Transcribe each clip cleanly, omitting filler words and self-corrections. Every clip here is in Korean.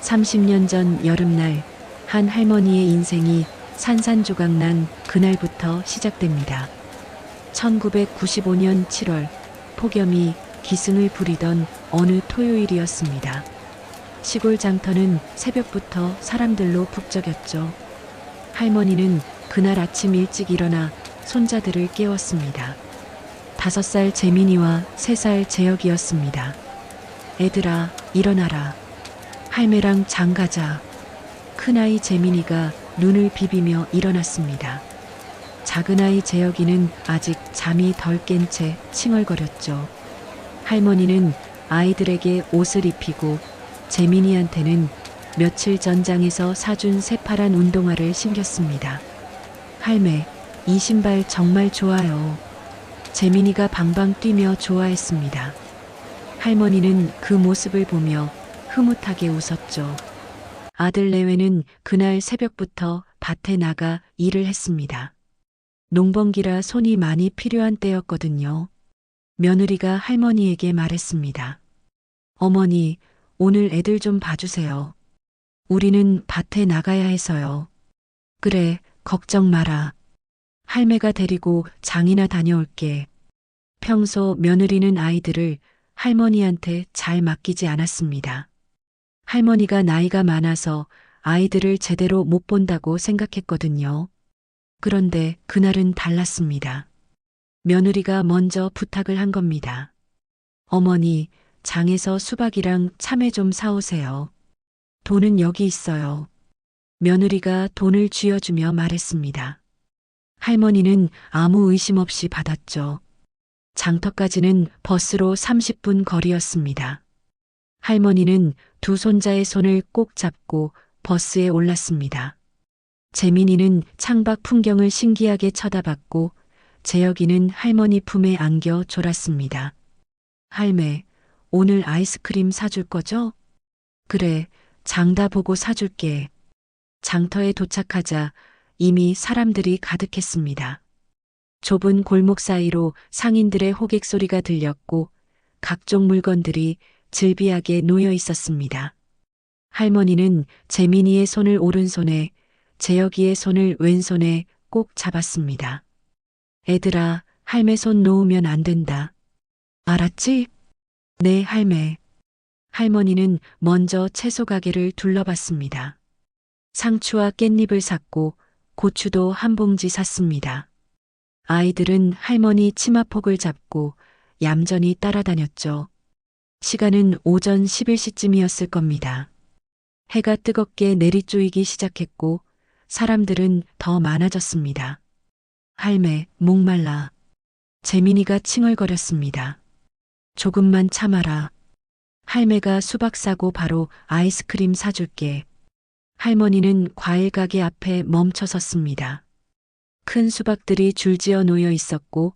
30년 전 여름날 한 할머니의 인생이 산산조각난 그날부터 시작됩니다. 1995년 7월 폭염이 기승을 부리던 어느 토요일이었습니다. 시골 장터는 새벽부터 사람들로 북적였죠. 할머니는 그날 아침 일찍 일어나 손자들을 깨웠습니다. 5살 재민이와 3살 재혁이었습니다. 애들아, 일어나라. 할매랑 장 가자. 큰아이 재민이가 눈을 비비며 일어났습니다. 작은아이 재혁이는 아직 잠이 덜 깬 채 칭얼거렸죠. 할머니는 아이들에게 옷을 입히고 재민이한테는 며칠 전장에서 사준 새파란 운동화를 신겼습니다. 할매, 이 신발 정말 좋아요. 재민이가 방방 뛰며 좋아했습니다. 할머니는 그 모습을 보며 흐뭇하게 웃었죠. 아들 내외는 그날 새벽부터 밭에 나가 일을 했습니다. 농번기라 손이 많이 필요한 때였거든요. 며느리가 할머니에게 말했습니다. 어머니, 오늘 애들 좀 봐주세요. 우리는 밭에 나가야 해서요. 그래, 걱정 마라. 할매가 데리고 장이나 다녀올게. 평소 며느리는 아이들을 할머니한테 잘 맡기지 않았습니다. 할머니가 나이가 많아서 아이들을 제대로 못 본다고 생각했거든요. 그런데 그날은 달랐습니다. 며느리가 먼저 부탁을 한 겁니다. 어머니, 장에서 수박이랑 참외 좀 사오세요. 돈은 여기 있어요. 며느리가 돈을 쥐어주며 말했습니다. 할머니는 아무 의심 없이 받았죠. 장터까지는 버스로 30분 거리였습니다. 할머니는 두 손자의 손을 꼭 잡고 버스에 올랐습니다. 재민이는 창밖 풍경을 신기하게 쳐다봤고 재혁이는 할머니 품에 안겨 졸았습니다. 할매, 오늘 아이스크림 사줄 거죠? 그래, 장다 보고 사줄게. 장터에 도착하자 이미 사람들이 가득했습니다. 좁은 골목 사이로 상인들의 호객 소리가 들렸고 각종 물건들이 즐비하게 놓여 있었습니다. 할머니는 재민이의 손을 오른손에, 재혁이의 손을 왼손에 꼭 잡았습니다. 애들아, 할매 손 놓으면 안 된다. 알았지? 네, 할매. 할머니는 먼저 채소 가게를 둘러봤습니다. 상추와 깻잎을 샀고 고추도 한 봉지 샀습니다. 아이들은 할머니 치마폭을 잡고 얌전히 따라다녔죠. 시간은 오전 11시쯤이었을 겁니다. 해가 뜨겁게 내리쪼이기 시작했고 사람들은 더 많아졌습니다. 할매, 목말라. 재민이가 칭얼거렸습니다. 조금만 참아라. 할매가 수박 사고 바로 아이스크림 사줄게. 할머니는 과일 가게 앞에 멈춰 섰습니다. 큰 수박들이 줄지어 놓여 있었고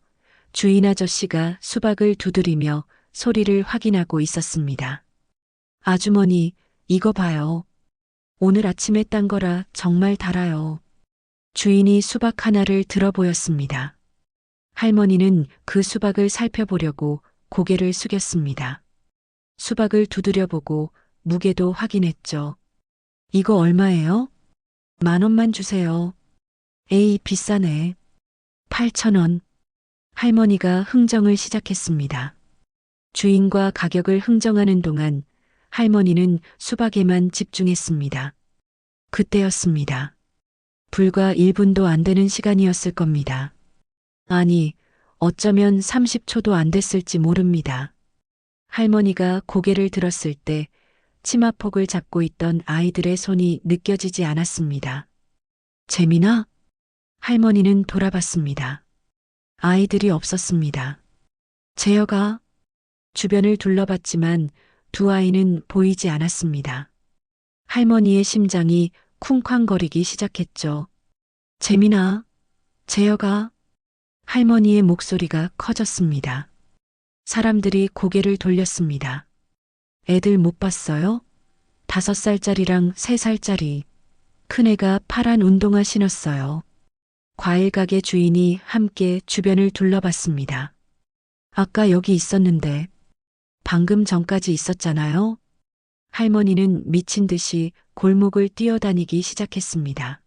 주인 아저씨가 수박을 두드리며 소리를 확인하고 있었습니다. 아주머니, 이거 봐요. 오늘 아침에 딴 거라 정말 달아요. 주인이 수박 하나를 들어 보였습니다. 할머니는 그 수박을 살펴보려고 고개를 숙였습니다. 수박을 두드려보고 무게도 확인했죠. 이거 얼마예요? 10,000원만 주세요. 에이, 비싸네. 8,000원. 할머니가 흥정을 시작했습니다. 주인과 가격을 흥정하는 동안 할머니는 수박에만 집중했습니다. 그때였습니다. 불과 1분도 안 되는 시간이었을 겁니다. 아니, 어쩌면 30초도 안 됐을지 모릅니다. 할머니가 고개를 들었을 때 치마폭을 잡고 있던 아이들의 손이 느껴지지 않았습니다. 재민아? 할머니는 돌아봤습니다. 아이들이 없었습니다. 재혁아? 주변을 둘러봤지만 두 아이는 보이지 않았습니다. 할머니의 심장이 쿵쾅거리기 시작했죠. 재민아? 재혁아? 할머니의 목소리가 커졌습니다. 사람들이 고개를 돌렸습니다. 애들 못 봤어요? 5살짜리랑 3살짜리. 큰애가 파란 운동화 신었어요. 과일 가게 주인이 함께 주변을 둘러봤습니다. 아까 여기 있었는데 방금 전까지 있었잖아요. 할머니는 미친 듯이 골목을 뛰어다니기 시작했습니다.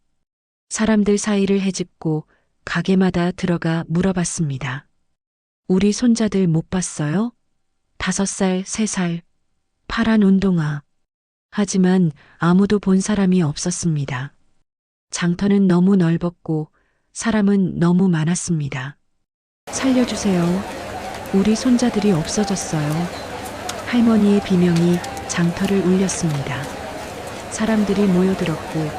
사람들 사이를 헤집고 가게마다 들어가 물어봤습니다. 우리 손자들 못 봤어요? 5살, 3살, 파란 운동화. 하지만 아무도 본 사람이 없었습니다. 장터는 너무 넓었고 사람은 너무 많았습니다. 살려주세요. 우리 손자들이 없어졌어요. 할머니의 비명이 장터를 울렸습니다. 사람들이 모여들었고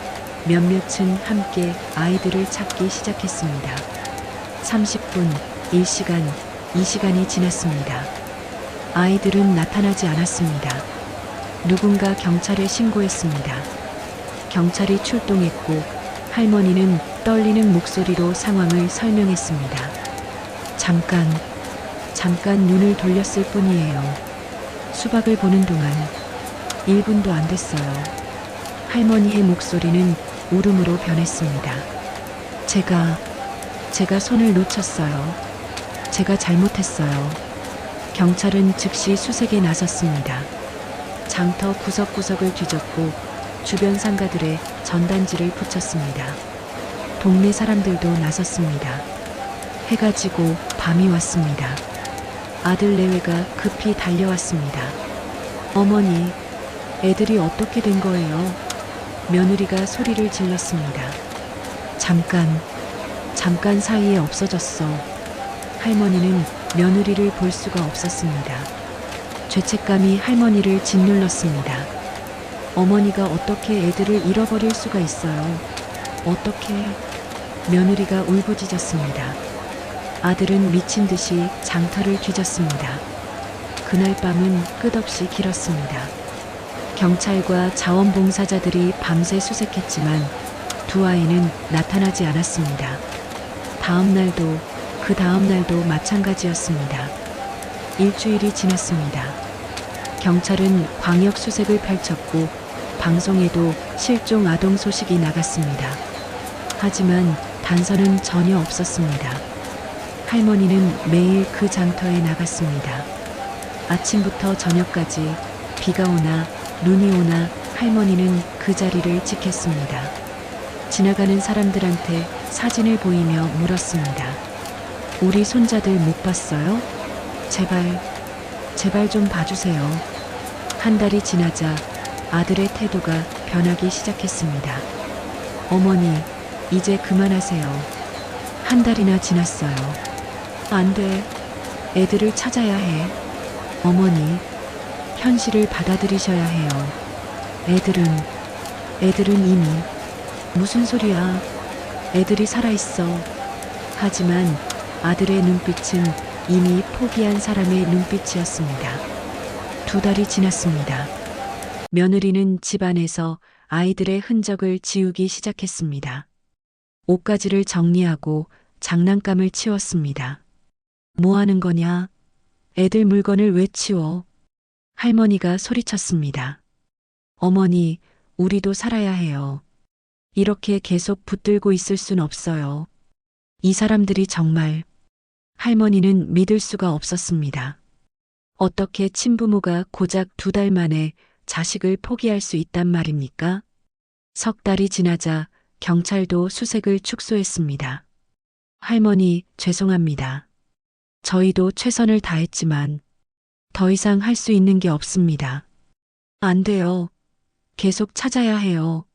몇몇은 함께 아이들을 찾기 시작했습니다. 30분, 1시간, 2시간이 지났습니다. 아이들은 나타나지 않았습니다. 누군가 경찰에 신고했습니다. 경찰이 출동했고 할머니는 떨리는 목소리로 상황을 설명했습니다. 잠깐 눈을 돌렸을 뿐이에요. 수박을 보는 동안 1분도 안 됐어요. 할머니의 목소리는 울음으로 변했습니다. 제가 손을 놓쳤어요. 제가 잘못했어요. 경찰은 즉시 수색에 나섰습니다. 장터 구석구석을 뒤졌고 주변 상가들에 전단지를 붙였습니다. 동네 사람들도 나섰습니다. 해가 지고 밤이 왔습니다. 아들 내외가 급히 달려왔습니다. 어머니, 애들이 어떻게 된 거예요? 며느리가 소리를 질렀습니다. 잠깐 사이에 없어졌어. 할머니는 며느리를 볼 수가 없었습니다. 죄책감이 할머니를 짓눌렀습니다. 어머니가 어떻게 애들을 잃어버릴 수가 있어요? 어떻게? 며느리가 울부짖었습니다. 아들은 미친 듯이 장터를 뒤졌습니다. 그날 밤은 끝없이 길었습니다. 경찰과 자원봉사자들이 밤새 수색했지만 두 아이는 나타나지 않았습니다. 그 다음 날도 마찬가지였습니다. 일주일이 지났습니다. 경찰은 광역 수색을 펼쳤고 방송에도 실종 아동 소식이 나갔습니다. 하지만 단서는 전혀 없었습니다. 할머니는 매일 그 장터에 나갔습니다. 아침부터 저녁까지 비가 오나 눈이 오나 할머니는 그 자리를 지켰습니다. 지나가는 사람들한테 사진을 보이며 물었습니다. 우리 손자들 못 봤어요? 제발 좀 봐주세요. 한 달이 지나자 아들의 태도가 변하기 시작했습니다. 어머니, 이제 그만하세요. 한 달이나 지났어요. 안 돼. 애들을 찾아야 해. 어머니, 현실을 받아들이셔야 해요. 애들은 이미. 무슨 소리야. 애들이 살아있어. 하지만 아들의 눈빛은 이미 포기한 사람의 눈빛이었습니다. 2달이 지났습니다. 며느리는 집안에서 아이들의 흔적을 지우기 시작했습니다. 옷가지를 정리하고 장난감을 치웠습니다. 뭐 하는 거냐? 애들 물건을 왜 치워? 할머니가 소리쳤습니다. 어머니, 우리도 살아야 해요. 이렇게 계속 붙들고 있을 순 없어요. 이 사람들이 정말. 할머니는 믿을 수가 없었습니다. 어떻게 친부모가 고작 2달 만에 자식을 포기할 수 있단 말입니까? 석 달이 지나자 경찰도 수색을 축소했습니다. 할머니, 죄송합니다. 저희도 최선을 다했지만 더 이상 할 수 있는 게 없습니다. 안 돼요. 계속 찾아야 해요.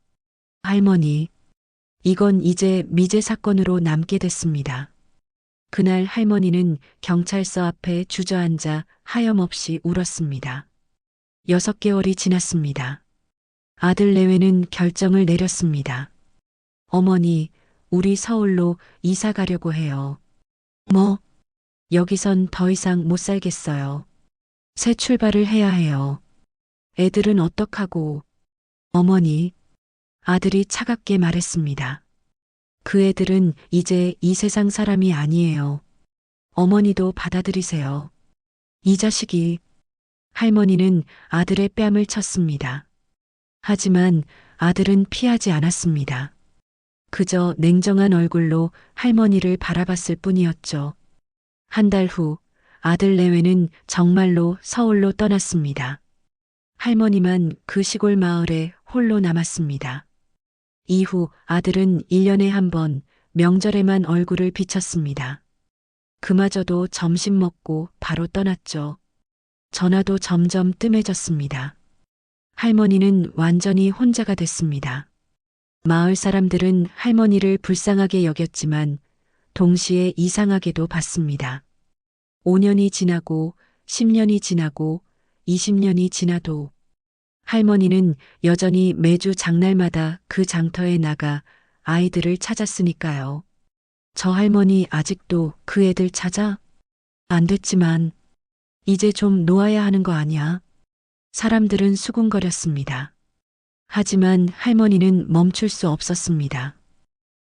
할머니, 이건 이제 미제 사건으로 남게 됐습니다. 그날 할머니는 경찰서 앞에 주저앉아 하염없이 울었습니다. 6개월이 지났습니다. 아들 내외는 결정을 내렸습니다. 어머니, 우리 서울로 이사 가려고 해요. 뭐? 여기선 더 이상 못 살겠어요. 새 출발을 해야 해요. 애들은 어떡하고? 어머니, 아들이 차갑게 말했습니다. 그 애들은 이제 이 세상 사람이 아니에요. 어머니도 받아들이세요. 이 자식이. 할머니는 아들의 뺨을 쳤습니다. 하지만 아들은 피하지 않았습니다. 그저 냉정한 얼굴로 할머니를 바라봤을 뿐이었죠. 한 달 후 아들 내외는 정말로 서울로 떠났습니다. 할머니만 그 시골 마을에 홀로 남았습니다. 이후 아들은 1년에 한 번 명절에만 얼굴을 비쳤습니다. 그마저도 점심 먹고 바로 떠났죠. 전화도 점점 뜸해졌습니다. 할머니는 완전히 혼자가 됐습니다. 마을 사람들은 할머니를 불쌍하게 여겼지만 동시에 이상하게도 봤습니다. 5년이 지나고 10년이 지나고 20년이 지나도 할머니는 여전히 매주 장날마다 그 장터에 나가 아이들을 찾았으니까요. 저 할머니 아직도 그 애들 찾아? 안 됐지만 이제 좀 놓아야 하는 거 아니야? 사람들은 수군거렸습니다. 하지만 할머니는 멈출 수 없었습니다.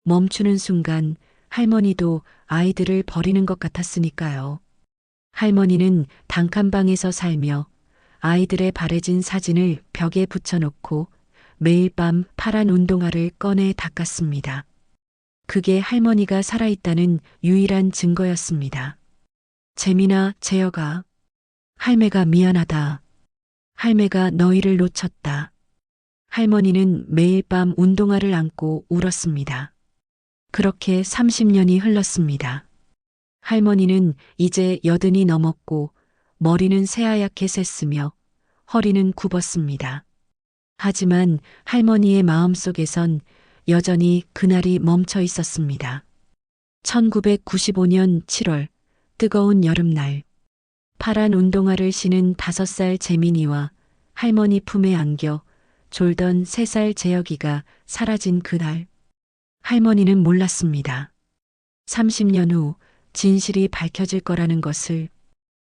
멈추는 순간 할머니도 아이들을 버리는 것 같았으니까요. 할머니는 단칸방에서 살며 아이들의 바래진 사진을 벽에 붙여놓고 매일 밤 파란 운동화를 꺼내 닦았습니다. 그게 할머니가 살아있다는 유일한 증거였습니다. 재민아, 재혁아. 할매가 미안하다. 할매가 너희를 놓쳤다. 할머니는 매일 밤 운동화를 안고 울었습니다. 그렇게 30년이 흘렀습니다. 할머니는 이제 80이 넘었고 머리는 새하얗게 샜으며 허리는 굽었습니다. 하지만 할머니의 마음속에선 여전히 그날이 멈춰 있었습니다. 1995년 7월 뜨거운 여름날 파란 운동화를 신은 5살 재민이와 할머니 품에 안겨 졸던 3살 재혁이가 사라진 그날 할머니는 몰랐습니다. 30년 후 진실이 밝혀질 거라는 것을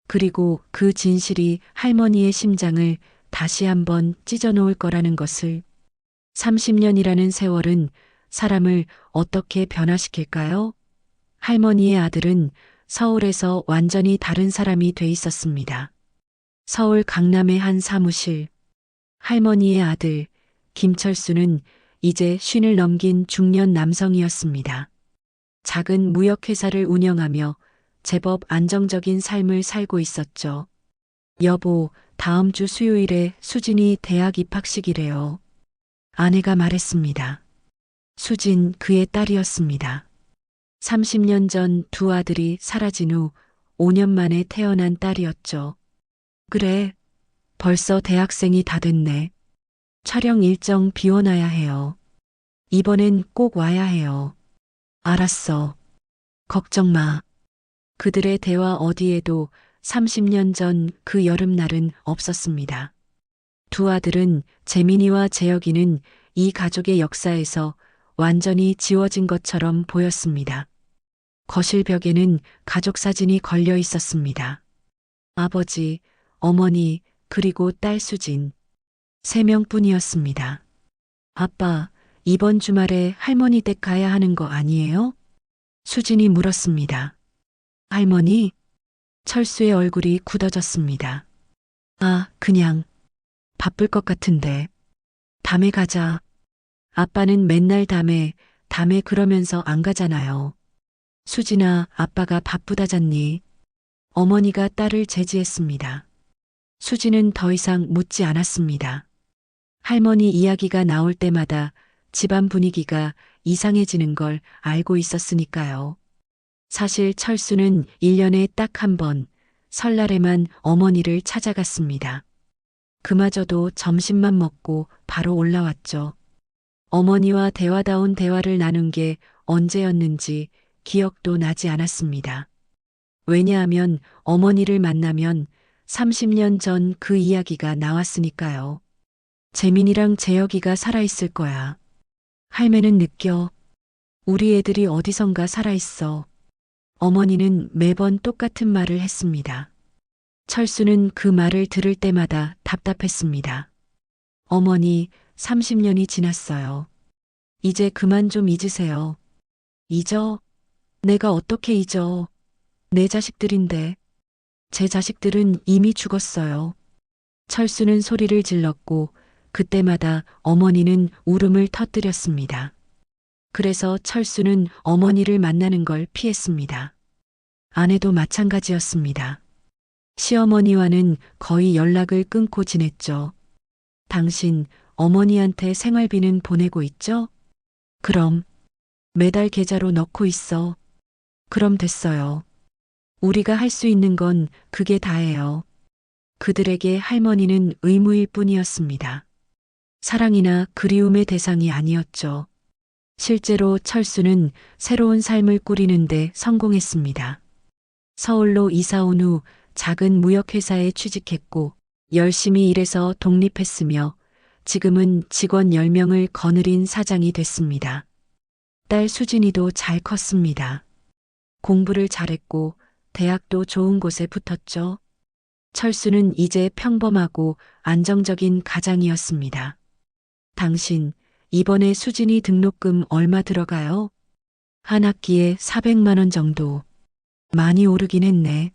그리고 그 진실이 할머니의 심장을 다시 한번 찢어놓을 거라는 것을 30년이라는 세월은 사람을 어떻게 변화시킬까요? 할머니의 아들은 서울에서 완전히 다른 사람이 돼 있었습니다. 서울 강남의 한 사무실. 할머니의 아들 김철수는 이제 50을 넘긴 중년 남성이었습니다. 작은 무역회사를 운영하며 제법 안정적인 삶을 살고 있었죠. 여보, 다음 주 수요일에 수진이 대학 입학식이래요. 아내가 말했습니다. 수진 그의 딸이었습니다. 30년 전 두 아들이 사라진 후 5년 만에 태어난 딸이었죠. 그래, 벌써 대학생이 다 됐네. 촬영 일정 비워놔야 해요. 이번엔 꼭 와야 해요. 알았어. 걱정 마. 그들의 대화 어디에도 30년 전 그 여름날은 없었습니다. 두 아들은 재민이와 재혁이는 이 가족의 역사에서 완전히 지워진 것처럼 보였습니다. 거실 벽에는 가족 사진이 걸려 있었습니다. 아버지, 어머니, 그리고 딸 수진. 3명뿐이었습니다. 아빠, 이번 주말에 할머니 댁 가야 하는 거 아니에요? 수진이 물었습니다. 할머니? 철수의 얼굴이 굳어졌습니다. 아, 그냥 바쁠 것 같은데. 밤에 가자. 아빠는 맨날 밤에 그러면서 안 가잖아요. 수진아, 아빠가 바쁘다잖니. 어머니가 딸을 제지했습니다. 수진은 더 이상 묻지 않았습니다. 할머니 이야기가 나올 때마다 집안 분위기가 이상해지는 걸 알고 있었으니까요. 사실 철수는 1년에 딱 한 번 설날에만 어머니를 찾아갔습니다. 그마저도 점심만 먹고 바로 올라왔죠. 어머니와 대화다운 대화를 나눈 게 언제였는지 기억도 나지 않았습니다. 왜냐하면 어머니를 만나면 30년 전 그 이야기가 나왔으니까요. 재민이랑 재혁이가 살아있을 거야. 할매는 느껴. 우리 애들이 어디선가 살아있어. 어머니는 매번 똑같은 말을 했습니다. 철수는 그 말을 들을 때마다 답답했습니다. 어머니, 30년이 지났어요. 이제 그만 좀 잊으세요. 잊어? 내가 어떻게 잊어? 내 자식들인데. 제 자식들은 이미 죽었어요. 철수는 소리를 질렀고 그때마다 어머니는 울음을 터뜨렸습니다. 그래서 철수는 어머니를 만나는 걸 피했습니다. 아내도 마찬가지였습니다. 시어머니와는 거의 연락을 끊고 지냈죠. 당신 어머니한테 생활비는 보내고 있죠? 그럼 매달 계좌로 넣고 있어. 그럼 됐어요. 우리가 할 수 있는 건 그게 다예요. 그들에게 할머니는 의무일 뿐이었습니다. 사랑이나 그리움의 대상이 아니었죠. 실제로 철수는 새로운 삶을 꾸리는데 성공했습니다. 서울로 이사 온 후 작은 무역회사에 취직했고 열심히 일해서 독립했으며 지금은 직원 10명을 거느린 사장이 됐습니다. 딸 수진이도 잘 컸습니다. 공부를 잘했고 대학도 좋은 곳에 붙었죠. 철수는 이제 평범하고 안정적인 가장이었습니다. 당신, 이번에 수진이 등록금 얼마 들어가요? 한 학기에 400만 원 정도. 많이 오르긴 했네.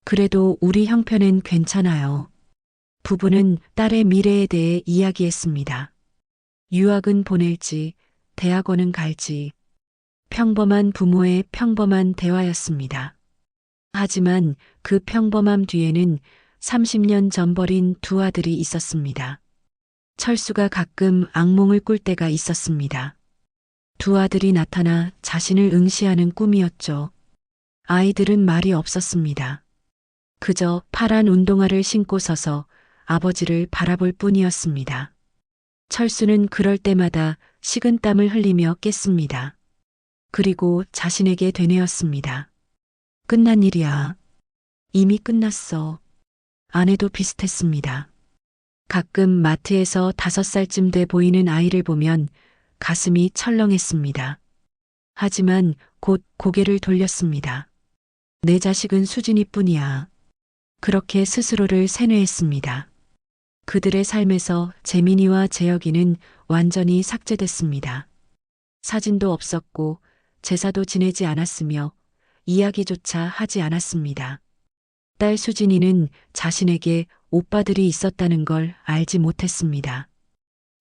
그래도 우리 형편엔 괜찮아요. 부부는 딸의 미래에 대해 이야기했습니다. 유학은 보낼지, 대학원은 갈지. 평범한 부모의 평범한 대화였습니다. 하지만 그 평범함 뒤에는 30년 전 버린 두 아들이 있었습니다. 철수가 가끔 악몽을 꿀 때가 있었습니다. 두 아들이 나타나 자신을 응시하는 꿈이었죠. 아이들은 말이 없었습니다. 그저 파란 운동화를 신고 서서 아버지를 바라볼 뿐이었습니다. 철수는 그럴 때마다 식은땀을 흘리며 깼습니다. 그리고 자신에게 되뇌었습니다. 끝난 일이야. 이미 끝났어. 아내도 비슷했습니다. 가끔 마트에서 5살쯤 돼 보이는 아이를 보면 가슴이 철렁했습니다. 하지만 곧 고개를 돌렸습니다. 내 자식은 수진이뿐이야. 그렇게 스스로를 세뇌했습니다. 그들의 삶에서 재민이와 재혁이는 완전히 삭제됐습니다. 사진도 없었고 제사도 지내지 않았으며 이야기조차 하지 않았습니다. 딸 수진이는 자신에게 오빠들이 있었다는 걸 알지 못했습니다.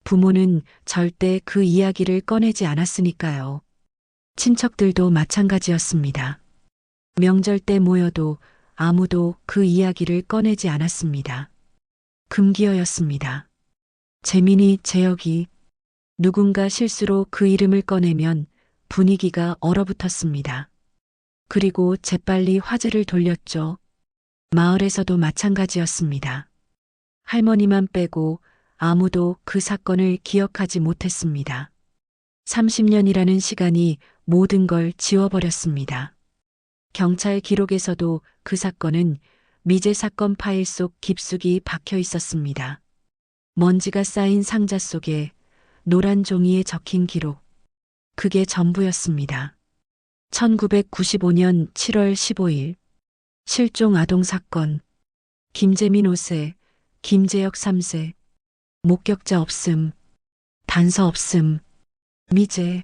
부모는 절대 그 이야기를 꺼내지 않았으니까요. 친척들도 마찬가지였습니다. 명절 때 모여도 아무도 그 이야기를 꺼내지 않았습니다. 금기어였습니다. 재민이, 재혁이 누군가 실수로 그 이름을 꺼내면 분위기가 얼어붙었습니다. 그리고 재빨리 화제를 돌렸죠. 마을에서도 마찬가지였습니다. 할머니만 빼고 아무도 그 사건을 기억하지 못했습니다. 30년이라는 시간이 모든 걸 지워버렸습니다. 경찰 기록에서도 그 사건은 미제 사건 파일 속 깊숙이 박혀 있었습니다. 먼지가 쌓인 상자 속에 노란 종이에 적힌 기록. 그게 전부였습니다. 1995년 7월 15일 실종 아동 사건. 김재민 5세, 김재혁 3세. 목격자 없음. 단서 없음. 미제.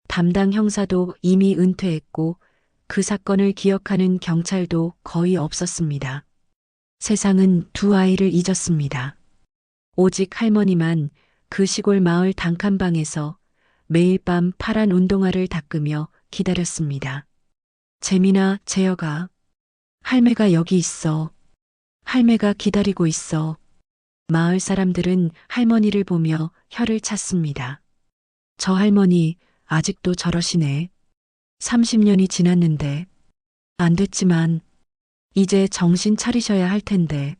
담당 형사도 이미 은퇴했고 그 사건을 기억하는 경찰도 거의 없었습니다. 세상은 두 아이를 잊었습니다. 오직 할머니만 그 시골 마을 단칸방에서 매일 밤 파란 운동화를 닦으며 기다렸습니다. 재민아, 재혁아. 할매가 여기 있어. 할매가 기다리고 있어. 마을 사람들은 할머니를 보며 혀를 찼습니다. 저 할머니 아직도 저러시네. 30년이 지났는데. 안 됐지만 이제 정신 차리셔야 할 텐데.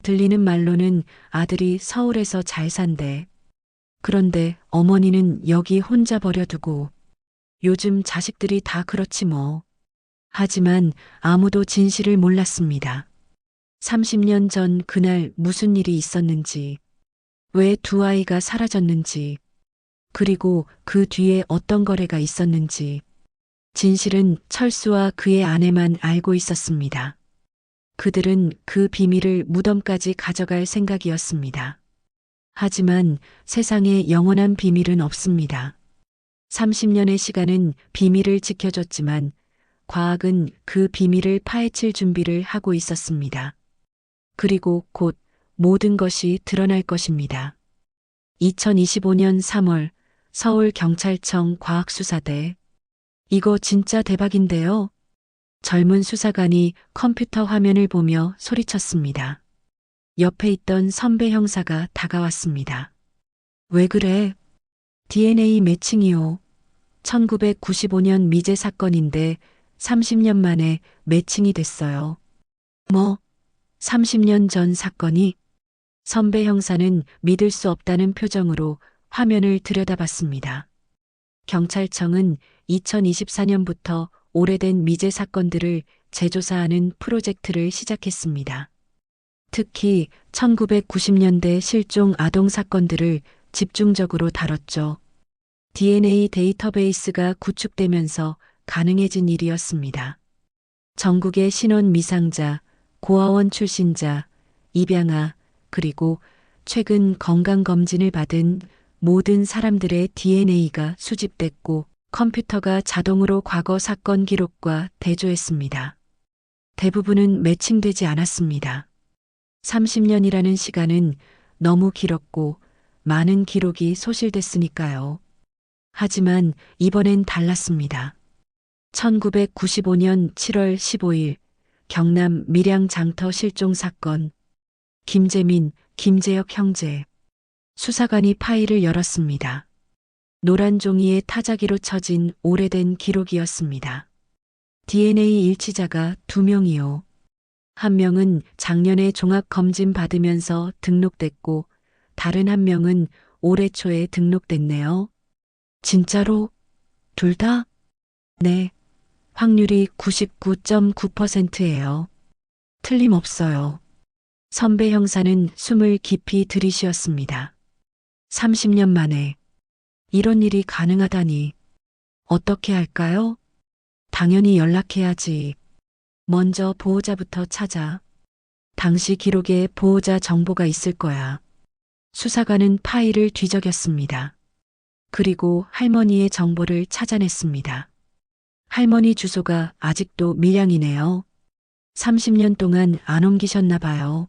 들리는 말로는 아들이 서울에서 잘 산대. 그런데 어머니는 여기 혼자 버려두고. 요즘 자식들이 다 그렇지 뭐. 하지만 아무도 진실을 몰랐습니다. 30년 전 그날 무슨 일이 있었는지, 왜 두 아이가 사라졌는지, 그리고 그 뒤에 어떤 거래가 있었는지, 진실은 철수와 그의 아내만 알고 있었습니다. 그들은 그 비밀을 무덤까지 가져갈 생각이었습니다. 하지만 세상에 영원한 비밀은 없습니다. 30년의 시간은 비밀을 지켜줬지만 과학은 그 비밀을 파헤칠 준비를 하고 있었습니다. 그리고 곧 모든 것이 드러날 것입니다. 2025년 3월 서울경찰청 과학수사대. 이거 진짜 대박인데요. 젊은 수사관이 컴퓨터 화면을 보며 소리쳤습니다. 옆에 있던 선배 형사가 다가왔습니다. 왜 그래? DNA 매칭이요. 1995년 미제 사건인데 30년 만에 매칭이 됐어요. 뭐, 30년 전 사건이? 선배 형사는 믿을 수 없다는 표정으로 화면을 들여다봤습니다. 경찰청은 2024년부터 오래된 미제 사건들을 재조사하는 프로젝트를 시작했습니다. 특히 1990년대 실종 아동 사건들을 집중적으로 다뤘죠. DNA 데이터베이스가 구축되면서 가능해진 일이었습니다. 전국의 신원 미상자, 고아원 출신자, 입양아, 그리고 최근 건강검진을 받은 모든 사람들의 DNA가 수집됐고 컴퓨터가 자동으로 과거 사건 기록과 대조했습니다. 대부분은 매칭되지 않았습니다. 30년이라는 시간은 너무 길었고 많은 기록이 소실됐으니까요. 하지만 이번엔 달랐습니다. 1995년 7월 15일 경남 밀양 장터 실종 사건. 김재민, 김재혁 형제. 수사관이 파일을 열었습니다. 노란 종이에 타자기로 쳐진 오래된 기록이었습니다. DNA 일치자가 2명이요. 한 명은 작년에 종합검진 받으면서 등록됐고 다른 한 명은 올해 초에 등록됐네요. 진짜로? 둘 다? 네. 확률이 99.9%예요. 틀림없어요. 선배 형사는 숨을 깊이 들이쉬었습니다. 30년 만에 이런 일이 가능하다니. 어떻게 할까요? 당연히 연락해야지. 먼저 보호자부터 찾아. 당시 기록에 보호자 정보가 있을 거야. 수사관은 파일을 뒤적였습니다. 그리고 할머니의 정보를 찾아냈습니다. 할머니 주소가 아직도 밀양이네요. 30년 동안 안 옮기셨나 봐요.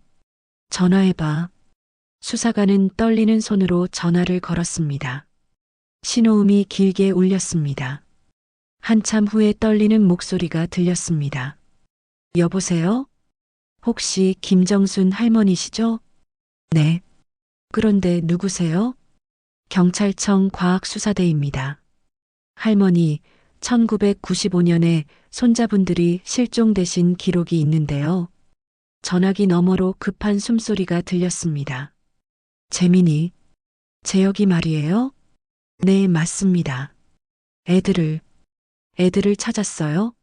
전화해봐. 수사관은 떨리는 손으로 전화를 걸었습니다. 신호음이 길게 울렸습니다. 한참 후에 떨리는 목소리가 들렸습니다. 여보세요? 혹시 김정순 할머니시죠? 네. 그런데 누구세요? 경찰청 과학수사대입니다. 할머니, 1995년에 손자분들이 실종되신 기록이 있는데요. 전화기 너머로 급한 숨소리가 들렸습니다. 재민이, 재혁이 말이에요? 네, 맞습니다. 애들을 찾았어요?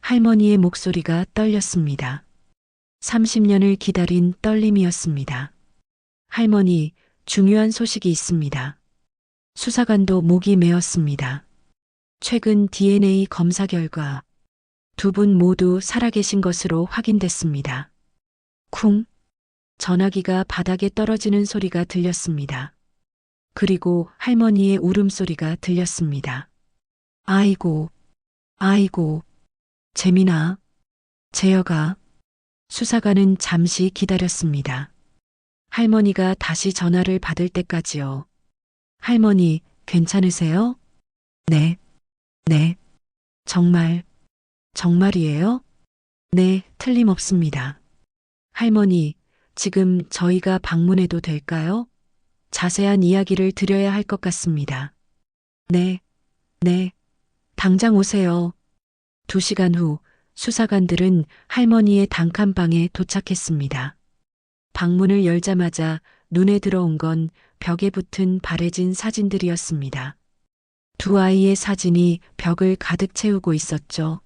할머니의 목소리가 떨렸습니다. 30년을 기다린 떨림이었습니다. 할머니, 중요한 소식이 있습니다. 수사관도 목이 메었습니다. 최근 DNA 검사 결과 2분 모두 살아계신 것으로 확인됐습니다. 쿵! 전화기가 바닥에 떨어지는 소리가 들렸습니다. 그리고 할머니의 울음소리가 들렸습니다. 아이고, 아이고, 재민아, 재혁아. 수사관은 잠시 기다렸습니다. 할머니가 다시 전화를 받을 때까지요. 할머니, 괜찮으세요? 네, 네. 정말이에요? 네, 틀림없습니다. 할머니, 지금 저희가 방문해도 될까요? 자세한 이야기를 드려야 할 것 같습니다. 네, 네. 당장 오세요. 2시간 후 수사관들은 할머니의 단칸방에 도착했습니다. 방문을 열자마자 눈에 들어온 건 벽에 붙은 바래진 사진들이었습니다. 2 아이의 사진이 벽을 가득 채우고 있었죠.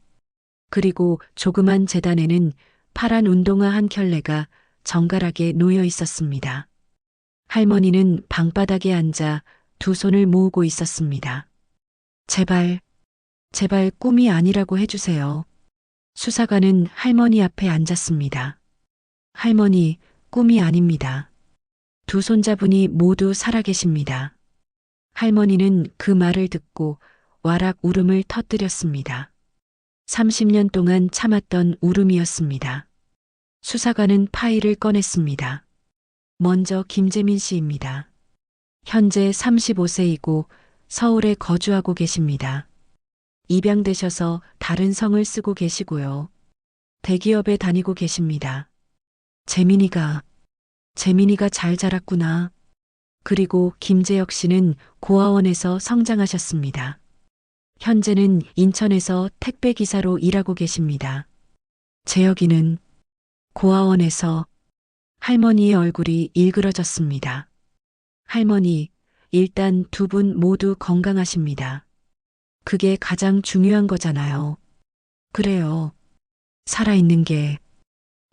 그리고 조그만 재단에는 파란 운동화 한 켤레가 정갈하게 놓여 있었습니다. 할머니는 방바닥에 앉아 2 손을 모으고 있었습니다. 제발 꿈이 아니라고 해주세요. 수사관은 할머니 앞에 앉았습니다. 할머니, 꿈이 아닙니다. 2 손자분이 모두 살아계십니다. 할머니는 그 말을 듣고 와락 울음을 터뜨렸습니다. 30년 동안 참았던 울음이었습니다. 수사관은 파일을 꺼냈습니다. 먼저 김재민 씨입니다. 현재 35세이고 서울에 거주하고 계십니다. 입양되셔서 다른 성을 쓰고 계시고요. 대기업에 다니고 계십니다. 재민이가 재민이가 잘 자랐구나. 그리고 김재혁 씨는 고아원에서 성장하셨습니다. 현재는 인천에서 택배기사로 일하고 계십니다. 재혁이는 고아원에서 할머니의 얼굴이 일그러졌습니다. 할머니, 일단 두 분 모두 건강하십니다. 그게 가장 중요한 거잖아요. 그래요. 살아있는 게,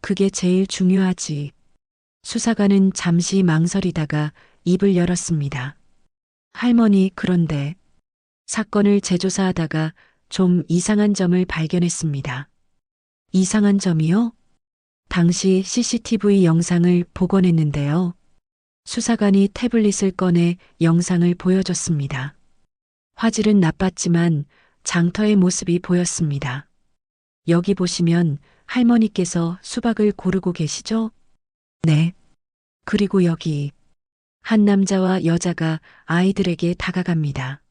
그게 제일 중요하지. 수사관은 잠시 망설이다가 입을 열었습니다. 할머니, 그런데 사건을 재조사하다가 좀 이상한 점을 발견했습니다. 이상한 점이요? 당시 CCTV 영상을 복원했는데요. 수사관이 태블릿을 꺼내 영상을 보여줬습니다. 화질은 나빴지만 장터의 모습이 보였습니다. 여기 보시면 할머니께서 수박을 고르고 계시죠? 네. 그리고 여기 한 남자와 여자가 아이들에게 다가갑니다.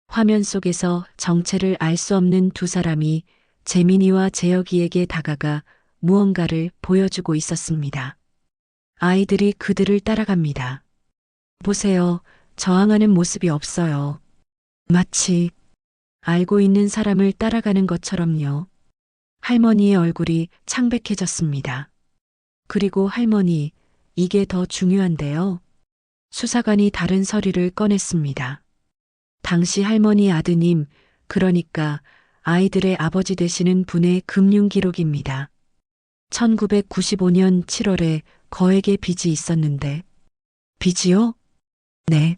화면 속에서 정체를 알 수 없는 두 사람이 재민이와 재혁이에게 다가가 무언가를 보여주고 있었습니다. 아이들이 그들을 따라갑니다. 보세요. 저항하는 모습이 없어요. 마치 알고 있는 사람을 따라가는 것처럼요. 할머니의 얼굴이 창백해졌습니다. 그리고 할머니, 이게 더 중요한데요. 수사관이 다른 서류를 꺼냈습니다. 당시 할머니 아드님, 그러니까 아이들의 아버지 되시는 분의 금융 기록입니다. 1995년 7월에 거액의 빚이 있었는데, 빚이요? 네.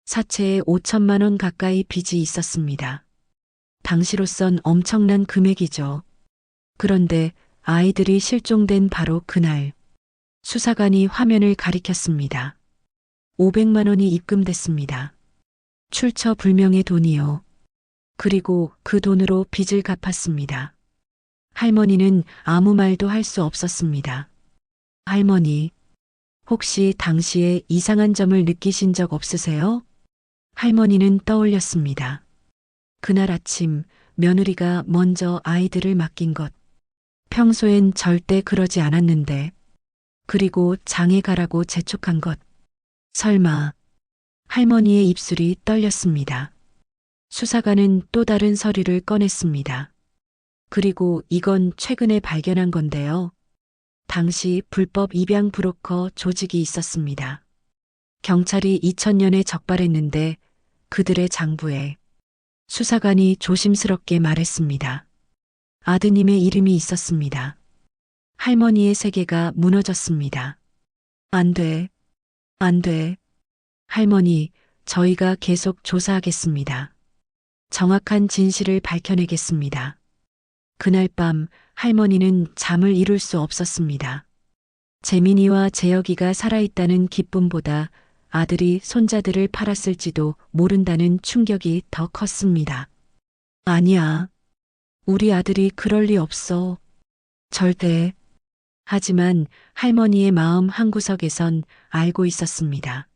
사채에 5천만 원 가까이 빚이 있었습니다. 당시로선 엄청난 금액이죠. 그런데 아이들이 실종된 바로 그날, 수사관이 화면을 가리켰습니다. 500만 원이 입금됐습니다. 출처 불명의 돈이요. 그리고 그 돈으로 빚을 갚았습니다. 할머니는 아무 말도 할 수 없었습니다. 할머니, 혹시 당시에 이상한 점을 느끼신 적 없으세요? 할머니는 떠올렸습니다. 그날 아침 며느리가 먼저 아이들을 맡긴 것. 평소엔 절대 그러지 않았는데, 그리고 장에 가라고 재촉한 것. 설마, 할머니의 입술이 떨렸습니다. 수사관은 또 다른 서류를 꺼냈습니다. 그리고 이건 최근에 발견한 건데요. 당시 불법 입양 브로커 조직이 있었습니다. 경찰이 2000년에 적발했는데 그들의 장부에 수사관이 조심스럽게 말했습니다. 아드님의 이름이 있었습니다. 할머니의 세계가 무너졌습니다. 안 돼. 안 돼. 할머니, 저희가 계속 조사하겠습니다. 정확한 진실을 밝혀내겠습니다. 그날 밤 할머니는 잠을 이룰 수 없었습니다. 재민이와 재혁이가 살아있다는 기쁨보다 아들이 손자들을 팔았을지도 모른다는 충격이 더 컸습니다. 아니야. 우리 아들이 그럴 리 없어. 절대. 하지만 할머니의 마음 한구석에선 알고 있었습니다.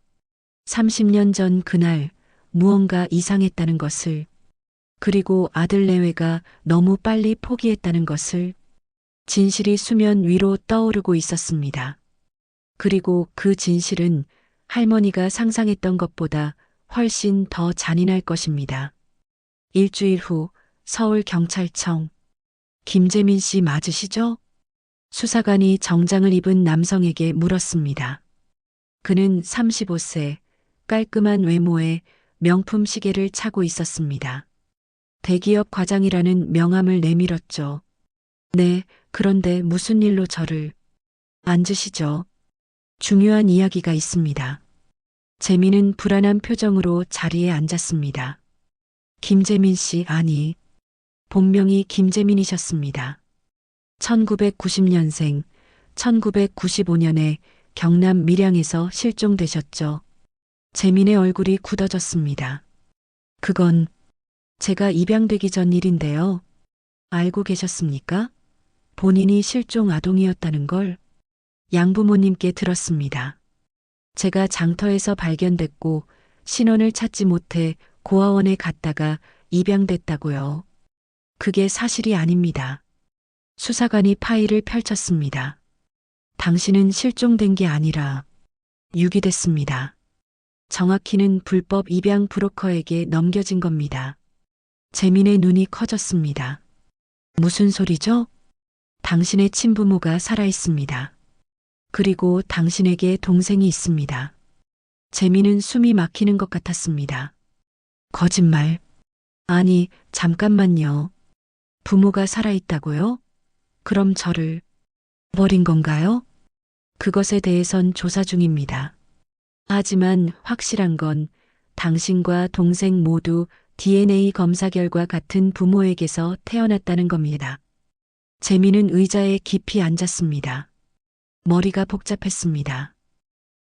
30년 전 그날 무언가 이상했다는 것을, 그리고 아들 내외가 너무 빨리 포기했다는 것을, 진실이 수면 위로 떠오르고 있었습니다. 그리고 그 진실은 할머니가 상상했던 것보다 훨씬 더 잔인할 것입니다. 일주일 후 서울경찰청. 김재민 씨 맞으시죠? 수사관이 정장을 입은 남성에게 물었습니다. 그는 35세, 깔끔한 외모에 명품 시계를 차고 있었습니다. 대기업 과장이라는 명함을 내밀었죠. 네, 그런데 무슨 일로 저를... 앉으시죠. 중요한 이야기가 있습니다. 재민은 불안한 표정으로 자리에 앉았습니다. 김재민 씨, 아니, 본명이 김재민이셨습니다. 1990년생, 1995년에 경남 밀양에서 실종되셨죠. 재민의 얼굴이 굳어졌습니다. 그건 제가 입양되기 전 일인데요. 알고 계셨습니까? 본인이 실종 아동이었다는 걸 양부모님께 들었습니다. 제가 장터에서 발견됐고 신원을 찾지 못해 고아원에 갔다가 입양됐다고요. 그게 사실이 아닙니다. 수사관이 파일을 펼쳤습니다. 당신은 실종된 게 아니라 유기됐습니다. 정확히는 불법 입양 브로커에게 넘겨진 겁니다. 재민의 눈이 커졌습니다. 무슨 소리죠? 당신의 친부모가 살아있습니다. 그리고 당신에게 동생이 있습니다. 재민은 숨이 막히는 것 같았습니다. 거짓말. 아니, 잠깐만요. 부모가 살아있다고요? 그럼 저를 버린 건가요? 그것에 대해선 조사 중입니다. 하지만 확실한 건 당신과 동생 모두 DNA 검사 결과 같은 부모에게서 태어났다는 겁니다. 재민은 의자에 깊이 앉았습니다. 머리가 복잡했습니다.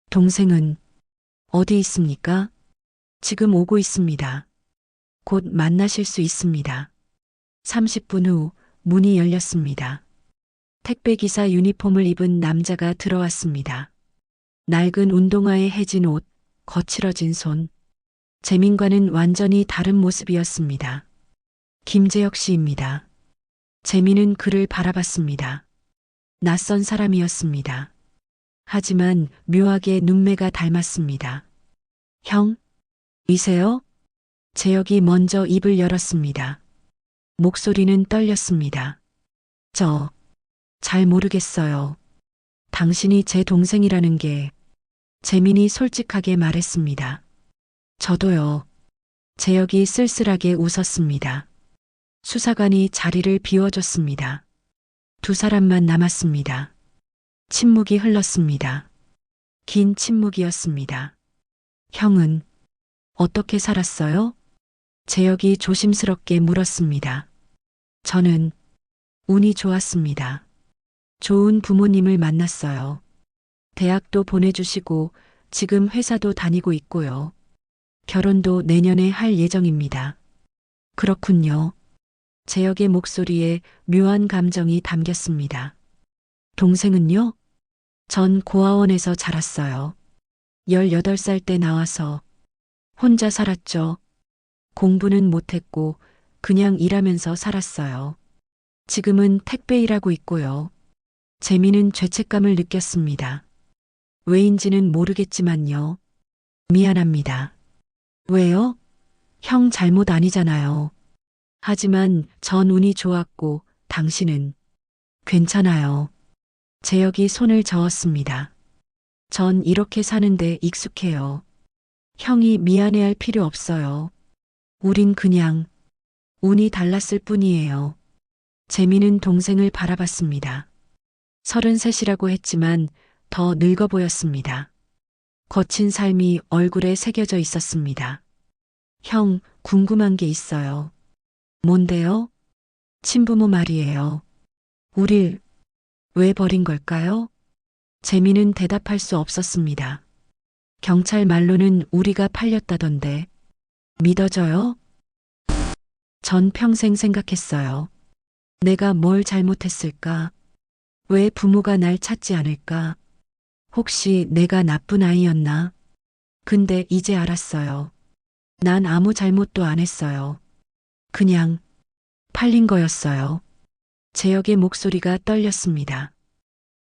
동생은 어디 있습니까? 지금 오고 있습니다. 곧 만나실 수 있습니다. 30분 후 문이 열렸습니다. 택배기사 유니폼을 입은 남자가 들어왔습니다. 낡은 운동화에 해진 옷, 거칠어진 손. 재민과는 완전히 다른 모습이었습니다. 김재혁 씨입니다. 재민은 그를 바라봤습니다. 낯선 사람이었습니다. 하지만 묘하게 눈매가 닮았습니다. 형? 이세요? 재혁이 먼저 입을 열었습니다. 목소리는 떨렸습니다. 잘 모르겠어요. 당신이 제 동생이라는 게. 재민이 솔직하게 말했습니다. 저도요. 재혁이 쓸쓸하게 웃었습니다. 수사관이 자리를 비워줬습니다. 두 사람만 남았습니다. 침묵이 흘렀습니다. 긴 침묵이었습니다. 형은 어떻게 살았어요? 재혁이 조심스럽게 물었습니다. 저는 운이 좋았습니다. 좋은 부모님을 만났어요. 대학도 보내주시고 지금 회사도 다니고 있고요. 결혼도 내년에 할 예정입니다. 그렇군요. 재혁의 목소리에 묘한 감정이 담겼습니다. 동생은요? 전 고아원에서 자랐어요. 18살 때 나와서 혼자 살았죠. 공부는 못했고 그냥 일하면서 살았어요. 지금은 택배 일하고 있고요. 재민은 죄책감을 느꼈습니다. 왜인지는 모르겠지만요. 미안합니다. 왜요? 형 잘못 아니잖아요. 하지만 전 운이 좋았고 당신은 괜찮아요. 재혁이 손을 저었습니다. 전 이렇게 사는데 익숙해요. 형이 미안해할 필요 없어요. 우린 그냥 운이 달랐을 뿐이에요. 재민은 동생을 바라봤습니다. 33이라고 했지만 더 늙어 보였습니다. 거친 삶이 얼굴에 새겨져 있었습니다. 형, 궁금한 게 있어요. 뭔데요? 친부모 말이에요. 우릴 왜 버린 걸까요? 재민은 대답할 수 없었습니다. 경찰 말로는 우리가 팔렸다던데. 믿어져요? 전 평생 생각했어요. 내가 뭘 잘못했을까? 왜 부모가 날 찾지 않을까? 혹시 내가 나쁜 아이였나? 근데 이제 알았어요. 난 아무 잘못도 안 했어요. 그냥 팔린 거였어요. 재혁의 목소리가 떨렸습니다.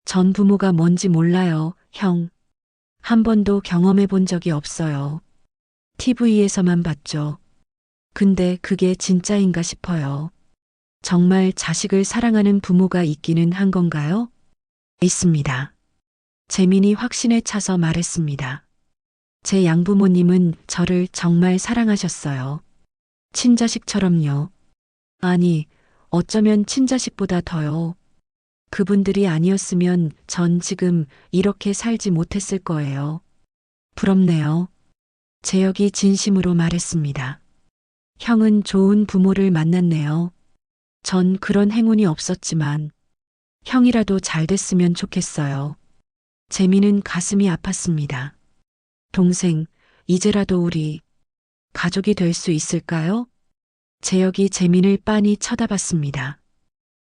전 부모가 뭔지 몰라요, 형. 한 번도 경험해 본 적이 없어요. TV에서만 봤죠. 근데 그게 진짜인가 싶어요. 정말 자식을 사랑하는 부모가 있기는 한 건가요? 있습니다. 재민이 확신에 차서 말했습니다. 제 양부모님은 저를 정말 사랑하셨어요. 친자식처럼요. 아니, 어쩌면 친자식보다 더요. 그분들이 아니었으면 전 지금 이렇게 살지 못했을 거예요. 부럽네요. 재혁이 진심으로 말했습니다. 형은 좋은 부모를 만났네요. 전 그런 행운이 없었지만 형이라도 잘 됐으면 좋겠어요. 재민은 가슴이 아팠습니다. 동생, 이제라도 우리 가족이 될 수 있을까요? 재혁이 재민을 빤히 쳐다봤습니다.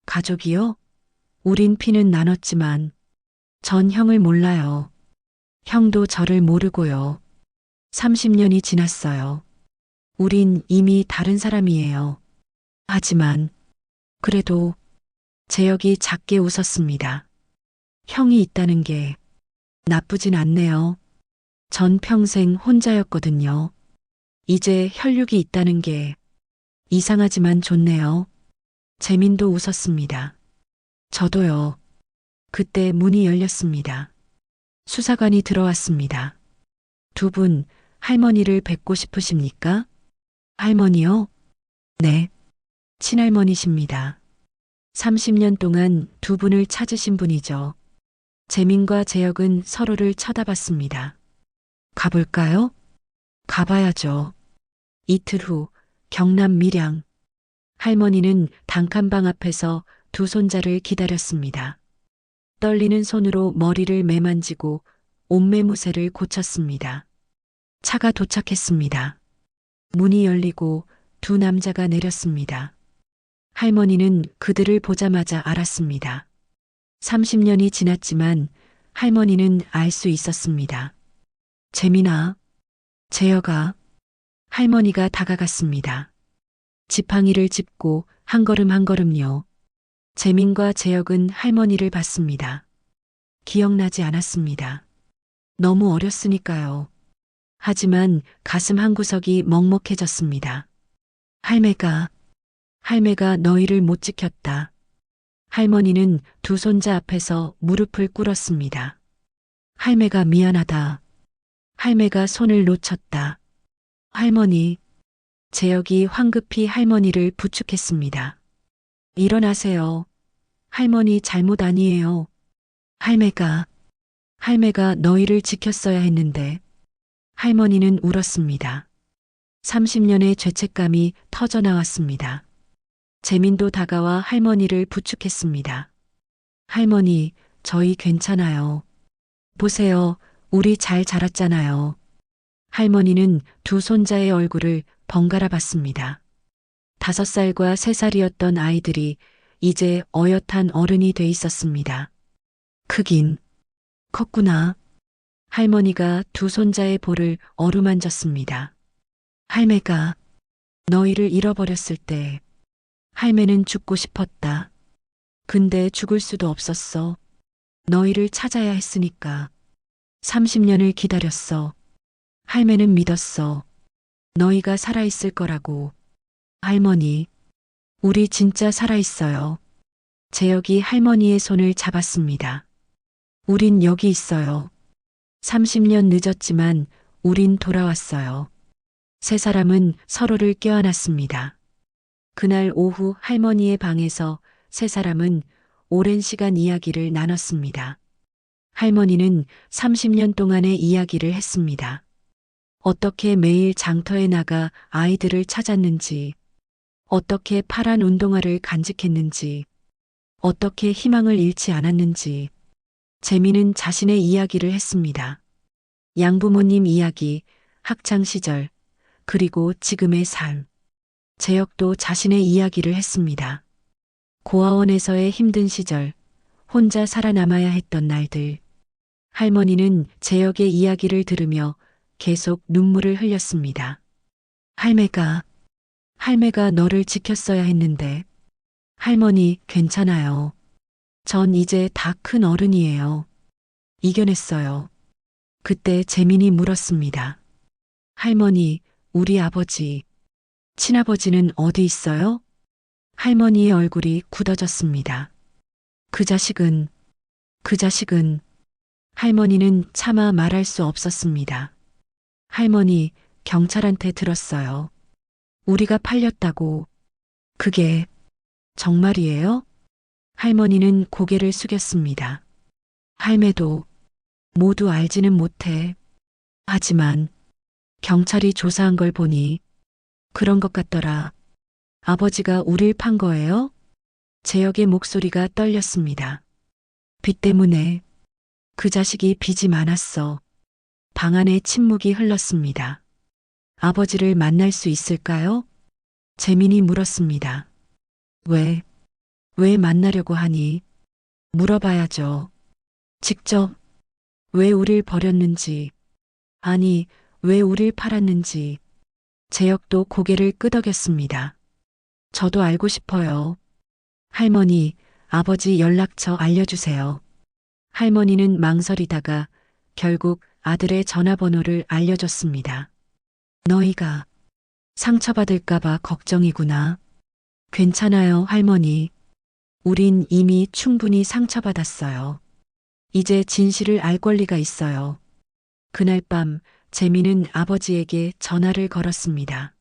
가족이요? 우린 피는 나눴지만 전 형을 몰라요. 형도 저를 모르고요. 30년이 지났어요. 우린 이미 다른 사람이에요. 하지만 그래도 재혁이 작게 웃었습니다. 형이 있다는 게 나쁘진 않네요. 전 평생 혼자였거든요. 이제 혈육이 있다는 게 이상하지만 좋네요. 재민도 웃었습니다. 저도요. 그때 문이 열렸습니다. 수사관이 들어왔습니다. 두 분 할머니를 뵙고 싶으십니까? 할머니요? 네. 친할머니십니다. 30년 동안 두 분을 찾으신 분이죠. 재민과 재혁은 서로를 쳐다봤습니다. 가볼까요? 가봐야죠. 이틀 후 경남 밀양. 할머니는 단칸방 앞에서 두 손자를 기다렸습니다. 떨리는 손으로 머리를 매만지고 옷매무새를 고쳤습니다. 차가 도착했습니다. 문이 열리고 두 남자가 내렸습니다. 할머니는 그들을 보자마자 알았습니다. 30년이 지났지만 할머니는 알 수 있었습니다. 재민아, 재혁아, 할머니가 다가갔습니다. 지팡이를 짚고 한 걸음 한 걸음요. 재민과 재혁은 할머니를 봤습니다. 기억나지 않았습니다. 너무 어렸으니까요. 하지만 가슴 한구석이 먹먹해졌습니다. 할매가 너희를 못 지켰다. 할머니는 두 손자 앞에서 무릎을 꿇었습니다. 할매가 미안하다. 할매가 손을 놓쳤다. 할머니, 재혁이 황급히 할머니를 부축했습니다. 일어나세요. 할머니 잘못 아니에요. 할매가 너희를 지켰어야 했는데. 할머니는 울었습니다. 30년의 죄책감이 터져 나왔습니다. 재민도 다가와 할머니를 부축했습니다. 할머니, 저희 괜찮아요. 보세요, 우리 잘 자랐잖아요. 할머니는 두 손자의 얼굴을 번갈아 봤습니다. 5살과 3살이었던 아이들이 이제 어엿한 어른이 돼 있었습니다. 크긴 컸구나. 할머니가 두 손자의 볼을 어루만졌습니다. 할매가 너희를 잃어버렸을 때 할매는 죽고 싶었다. 근데 죽을 수도 없었어. 너희를 찾아야 했으니까. 30년을 기다렸어. 할매는 믿었어. 너희가 살아있을 거라고. 할머니, 우리 진짜 살아있어요. 재혁이 할머니의 손을 잡았습니다. 우린 여기 있어요. 30년 늦었지만 우린 돌아왔어요. 세 사람은 서로를 껴안았습니다. 그날 오후 할머니의 방에서 세 사람은 오랜 시간 이야기를 나눴습니다. 할머니는 30년 동안의 이야기를 했습니다. 어떻게 매일 장터에 나가 아이들을 찾았는지, 어떻게 파란 운동화를 간직했는지, 어떻게 희망을 잃지 않았는지. 재미는 자신의 이야기를 했습니다. 양부모님 이야기, 학창시절, 그리고 지금의 삶. 재혁도 자신의 이야기를 했습니다. 고아원에서의 힘든 시절, 혼자 살아남아야 했던 날들. 할머니는 재혁의 이야기를 들으며 계속 눈물을 흘렸습니다. 할매가 너를 지켰어야 했는데. 할머니, 괜찮아요. 전 이제 다 큰 어른이에요. 이겨냈어요. 그때 재민이 물었습니다. 할머니, 우리 아버지, 친아버지는 어디 있어요? 할머니의 얼굴이 굳어졌습니다. 그 자식은, 할머니는 차마 말할 수 없었습니다. 할머니, 경찰한테 들었어요. 우리가 팔렸다고. 그게 정말이에요? 할머니는 고개를 숙였습니다. 할매도 모두 알지는 못해. 하지만 경찰이 조사한 걸 보니 그런 것 같더라. 아버지가 우릴 판 거예요? 재혁의 목소리가 떨렸습니다. 빚 때문에. 그 자식이 빚이 많았어. 방 안에 침묵이 흘렀습니다. 아버지를 만날 수 있을까요? 재민이 물었습니다. 왜 만나려고 하니? 물어봐야죠. 직접 왜 우릴 버렸는지, 아니, 왜 우릴 팔았는지. 재혁도 고개를 끄덕였습니다. 저도 알고 싶어요. 할머니, 아버지 연락처 알려주세요. 할머니는 망설이다가 결국 아들의 전화번호를 알려줬습니다. 너희가 상처받을까봐 걱정이구나. 괜찮아요, 할머니. 우린 이미 충분히 상처받았어요. 이제 진실을 알 권리가 있어요. 그날 밤 재민은 아버지에게 전화를 걸었습니다.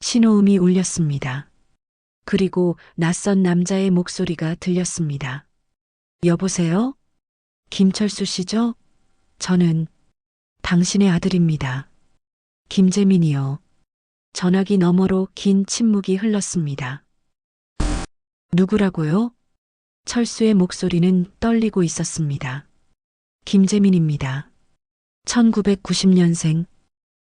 신호음이 울렸습니다. 그리고 낯선 남자의 목소리가 들렸습니다. 여보세요? 김철수 씨죠? 저는 당신의 아들입니다. 김재민이요. 전화기 너머로 긴 침묵이 흘렀습니다. 누구라고요? 철수의 목소리는 떨리고 있었습니다. 김재민입니다. 1990년생,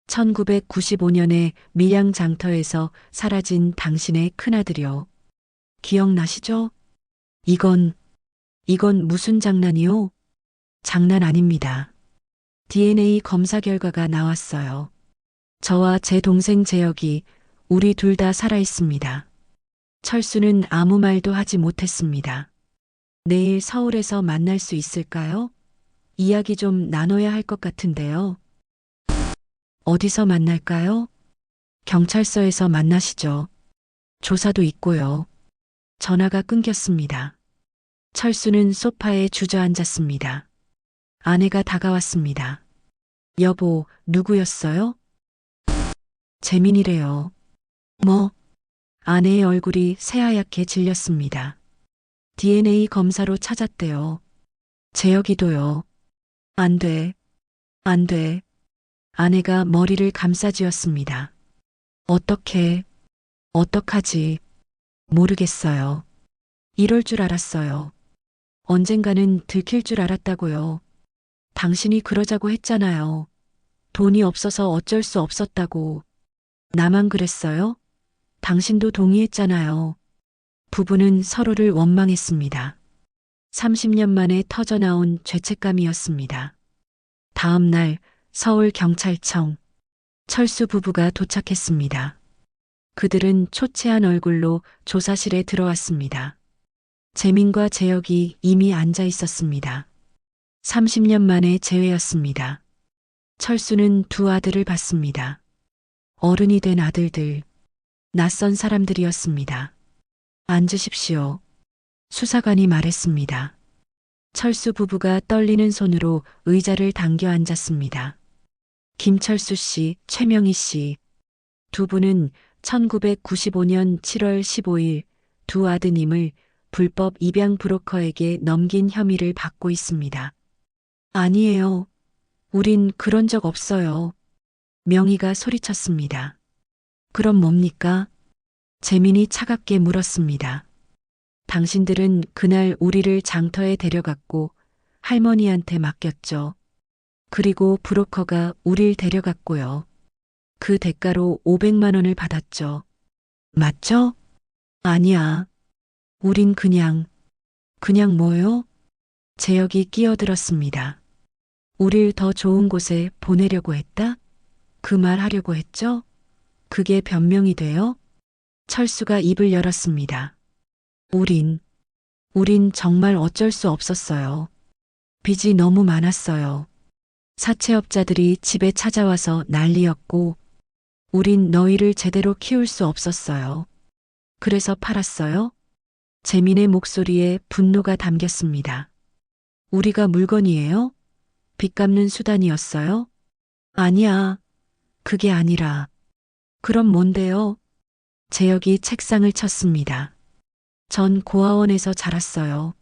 1995년에 밀양 장터에서 사라진 당신의 큰아들이요. 기억나시죠? 이건 무슨 장난이요? 장난 아닙니다. DNA 검사 결과가 나왔어요. 저와 제 동생 재혁이 우리 둘 다 살아 있습니다. 철수는 아무 말도 하지 못했습니다. 내일 서울에서 만날 수 있을까요? 이야기 좀 나눠야 할 것 같은데요. 어디서 만날까요? 경찰서에서 만나시죠. 조사도 있고요. 전화가 끊겼습니다. 철수는 소파에 주저앉았습니다. 아내가 다가왔습니다. 여보, 누구였어요? 재민이래요. 뭐? 아내의 얼굴이 새하얗게 질렸습니다. DNA 검사로 찾았대요. 재혁이도요. 안 돼. 안 돼. 아내가 머리를 감싸쥐었습니다. 어떡하지? 모르겠어요. 이럴 줄 알았어요. 언젠가는 들킬 줄 알았다고요. 당신이 그러자고 했잖아요. 돈이 없어서 어쩔 수 없었다고. 나만 그랬어요? 당신도 동의했잖아요. 부부는 서로를 원망했습니다. 30년 만에 터져나온 죄책감이었습니다. 다음 날 서울경찰청 철수 부부가 도착했습니다. 그들은 초췌한 얼굴로 조사실에 들어왔습니다. 재민과 재혁이 이미 앉아 있었습니다. 30년 만에 재회였습니다. 철수는 두 아들을 봤습니다. 어른이 된 아들들, 낯선 사람들이었습니다. 앉으십시오. 수사관이 말했습니다. 철수 부부가 떨리는 손으로 의자를 당겨 앉았습니다. 김철수 씨, 최명희 씨. 두 분은 1995년 7월 15일 두 아드님을 불법 입양 브로커에게 넘긴 혐의를 받고 있습니다. 아니에요. 우린 그런 적 없어요. 명희가 소리쳤습니다. 그럼 뭡니까? 재민이 차갑게 물었습니다. 당신들은 그날 우리를 장터에 데려갔고 할머니한테 맡겼죠. 그리고 브로커가 우릴 데려갔고요. 그 대가로 500만 원을 받았죠. 맞죠? 아니야. 우린 그냥 뭐요? 재혁이 끼어들었습니다. 우릴 더 좋은 곳에 보내려고 했다? 그 말 하려고 했죠? 그게 변명이 돼요? 철수가 입을 열었습니다. 우린 정말 어쩔 수 없었어요. 빚이 너무 많았어요. 사채업자들이 집에 찾아와서 난리였고, 우린 너희를 제대로 키울 수 없었어요. 그래서 팔았어요? 재민의 목소리에 분노가 담겼습니다. 우리가 물건이에요? 빚 갚는 수단이었어요? 아니야. 그게 아니라. 그럼 뭔데요? 재혁이 책상을 쳤습니다. 전 고아원에서 자랐어요.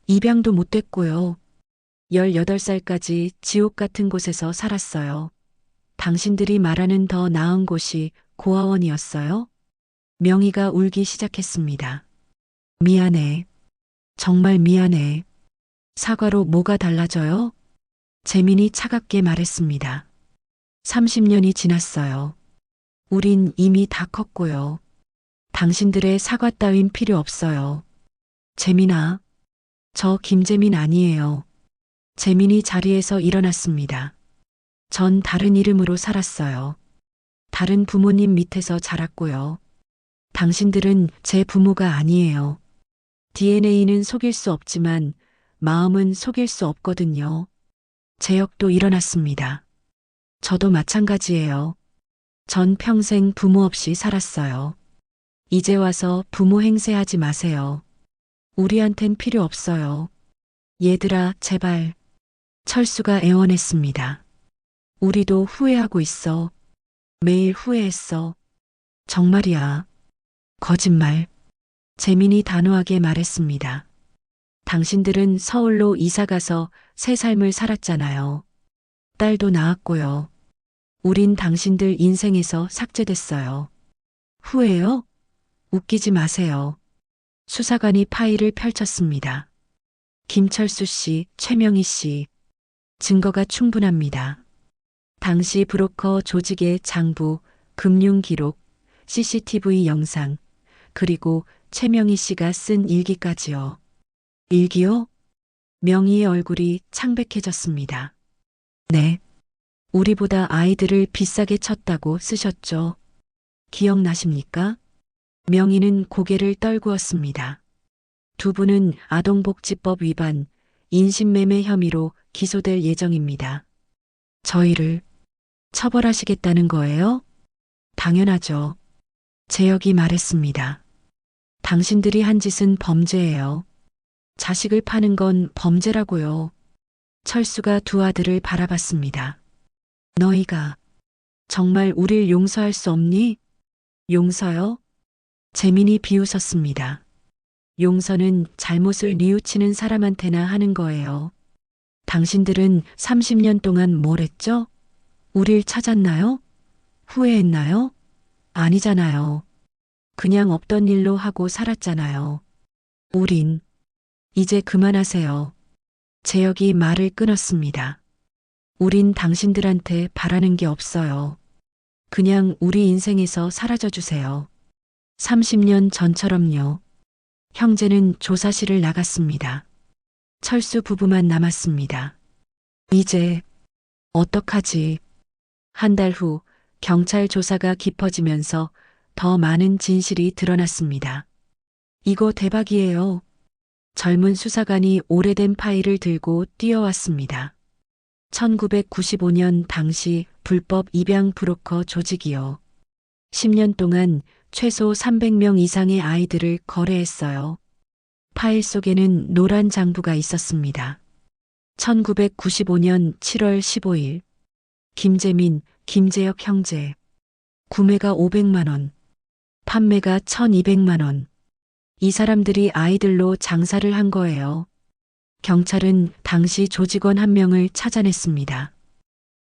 입양도 못 됐고요. 18살까지 지옥 같은 곳에서 살았어요. 당신들이 말하는 더 나은 곳이 고아원이었어요? 명희가 울기 시작했습니다. 미안해. 정말 미안해. 사과로 뭐가 달라져요? 재민이 차갑게 말했습니다. 30년이 지났어요. 우린 이미 다 컸고요. 당신들의 사과 따윈 필요 없어요. 재민아, 저 김재민 아니에요. 재민이 자리에서 일어났습니다. 전 다른 이름으로 살았어요. 다른 부모님 밑에서 자랐고요. 당신들은 제 부모가 아니에요. DNA는 속일 수 없지만 마음은 속일 수 없거든요. 재혁도 일어났습니다. 저도 마찬가지예요. 전 평생 부모 없이 살았어요. 이제 와서 부모 행세하지 마세요. 우리한텐 필요 없어요. 얘들아, 제발. 철수가 애원했습니다. 우리도 후회하고 있어. 매일 후회했어. 정말이야. 거짓말. 재민이 단호하게 말했습니다. 당신들은 서울로 이사가서 새 삶을 살았잖아요. 딸도 낳았고요. 우린 당신들 인생에서 삭제됐어요. 후회요? 웃기지 마세요. 수사관이 파일을 펼쳤습니다. 김철수 씨, 최명희 씨. 증거가 충분합니다. 당시 브로커 조직의 장부, 금융 기록, CCTV 영상, 그리고 최명희 씨가 쓴 일기까지요. 일기요? 명희의 얼굴이 창백해졌습니다. 네. 우리보다 아이들을 비싸게 쳤다고 쓰셨죠. 기억나십니까? 명희는 고개를 떨구었습니다. 두 분은 아동복지법 위반, 인신매매 혐의로 기소될 예정입니다. 저희를 처벌하시겠다는 거예요? 당연하죠. 재혁이 말했습니다. 당신들이 한 짓은 범죄예요. 자식을 파는 건 범죄라고요. 철수가 두 아들을 바라봤습니다. 너희가 정말 우릴 용서할 수 없니? 용서요? 재민이 비웃었습니다. 용서는 잘못을 뉘우치는 사람한테나 하는 거예요. 당신들은 30년 동안 뭘 했죠? 우릴 찾았나요? 후회했나요? 아니잖아요. 그냥 없던 일로 하고 살았잖아요. 우린 이제 그만하세요. 재혁이 말을 끊었습니다. 우린 당신들한테 바라는 게 없어요. 그냥 우리 인생에서 사라져 주세요. 30년 전처럼요. 형제는 조사실을 나갔습니다. 철수 부부만 남았습니다. 이제 어떡하지? 한 달 후 경찰 조사가 깊어지면서 더 많은 진실이 드러났습니다. 이거 대박이에요. 젊은 수사관이 오래된 파일을 들고 뛰어왔습니다. 1995년 당시 불법 입양 브로커 조직이요. 10년 동안 최소 300명 이상의 아이들을 거래했어요. 파일 속에는 노란 장부가 있었습니다. 1995년 7월 15일 김재민, 김재혁 형제. 구매가 500만 원, 판매가 1200만 원. 이 사람들이 아이들로 장사를 한 거예요. 경찰은 당시 조직원 한 명을 찾아냈습니다.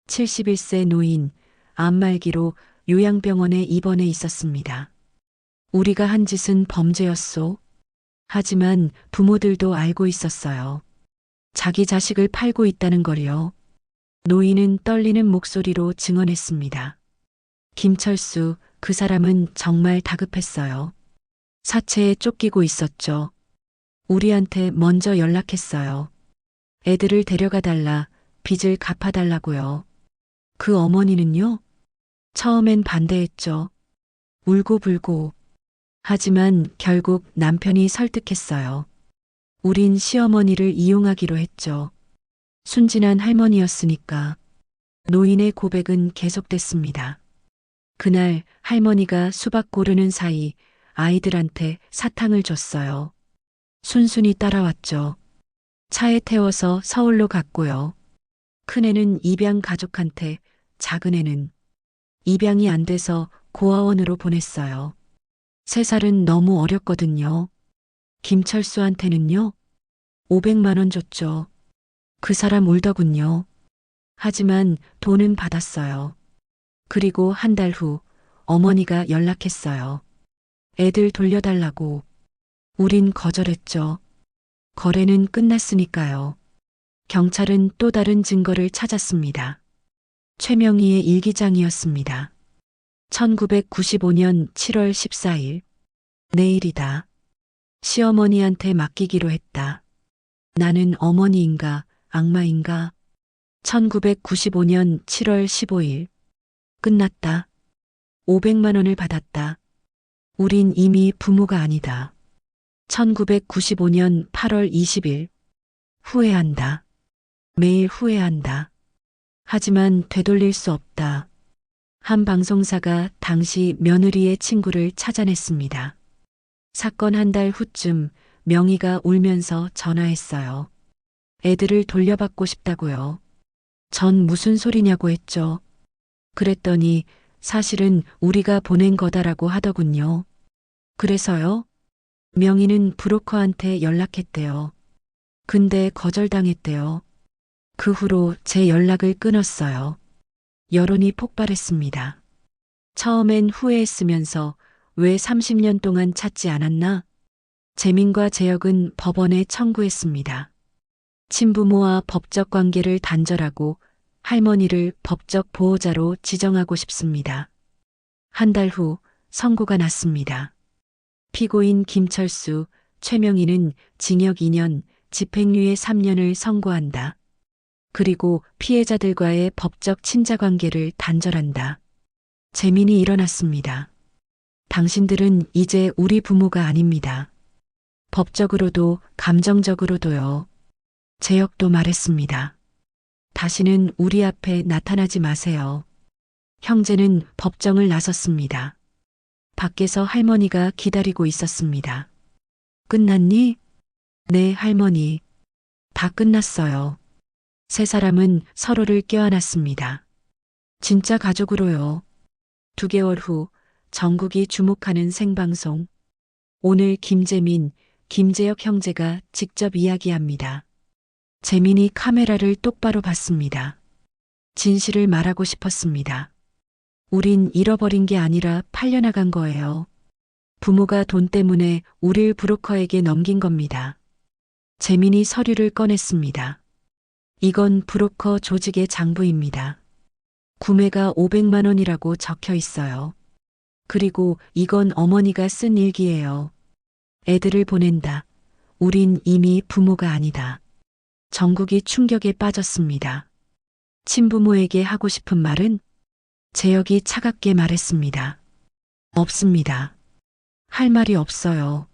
71세 노인, 암말기로 요양병원에 입원해 있었습니다. 우리가 한 짓은 범죄였소. 하지만 부모들도 알고 있었어요. 자기 자식을 팔고 있다는 걸요. 노인은 떨리는 목소리로 증언했습니다. 김철수, 그 사람은 정말 다급했어요. 사채에 쫓기고 있었죠. 우리한테 먼저 연락했어요. 애들을 데려가 달라, 빚을 갚아달라고요. 그 어머니는요? 처음엔 반대했죠. 울고불고. 하지만 결국 남편이 설득했어요. 우린 시어머니를 이용하기로 했죠. 순진한 할머니였으니까. 노인의 고백은 계속됐습니다. 그날 할머니가 수박 고르는 사이 아이들한테 사탕을 줬어요. 순순히 따라왔죠. 차에 태워서 서울로 갔고요. 큰애는 입양 가족한테, 작은애는 입양이 안 돼서 고아원으로 보냈어요. 3살은 너무 어렸거든요. 김철수한테는요? 500만 원 줬죠. 그 사람 울더군요. 하지만 돈은 받았어요. 그리고 한 달 후 어머니가 연락했어요. 애들 돌려달라고. 우린 거절했죠. 거래는 끝났으니까요. 경찰은 또 다른 증거를 찾았습니다. 최명희의 일기장이었습니다. 1995년 7월 14일. 내일이다. 시어머니한테 맡기기로 했다. 나는 어머니인가, 악마인가? 1995년 7월 15일. 끝났다. 500만 원을 받았다. 우린 이미 부모가 아니다. 1995년 8월 20일. 후회한다. 매일 후회한다. 하지만 되돌릴 수 없다. 한 방송사가 당시 며느리의 친구를 찾아냈습니다. 사건 한 달 후쯤 명희가 울면서 전화했어요. 애들을 돌려받고 싶다고요. 전 무슨 소리냐고 했죠. 그랬더니 사실은 우리가 보낸 거다라고 하더군요. 그래서요? 명희는 브로커한테 연락했대요. 근데 거절당했대요. 그 후로 제 연락을 끊었어요. 여론이 폭발했습니다. 처음엔 후회했으면서 왜 30년 동안 찾지 않았나? 재민과 재혁은 법원에 청구했습니다. 친부모와 법적 관계를 단절하고 할머니를 법적 보호자로 지정하고 싶습니다. 한 달 후 선고가 났습니다. 피고인 김철수, 최명희는 징역 2년, 집행유예 3년을 선고한다. 그리고 피해자들과의 법적 친자 관계를 단절한다. 재민이 일어났습니다. 당신들은 이제 우리 부모가 아닙니다. 법적으로도 감정적으로도요. 재혁도 말했습니다. 다시는 우리 앞에 나타나지 마세요. 형제는 법정을 나섰습니다. 밖에서 할머니가 기다리고 있었습니다. 끝났니? 네, 할머니. 다 끝났어요. 세 사람은 서로를 껴안았습니다. 진짜 가족으로요. 2개월 후 전국이 주목하는 생방송. 오늘 김재민, 김재혁 형제가 직접 이야기합니다. 재민이 카메라를 똑바로 봤습니다. 진실을 말하고 싶었습니다. 우린 잃어버린 게 아니라 팔려나간 거예요. 부모가 돈 때문에 우릴 브로커에게 넘긴 겁니다. 재민이 서류를 꺼냈습니다. 이건 브로커 조직의 장부입니다. 구매가 500만 원이라고 적혀 있어요. 그리고 이건 어머니가 쓴 일기예요. 애들을 보낸다. 우린 이미 부모가 아니다. 전국이 충격에 빠졌습니다. 친부모에게 하고 싶은 말은? 재혁이 차갑게 말했습니다. 없습니다. 할 말이 없어요.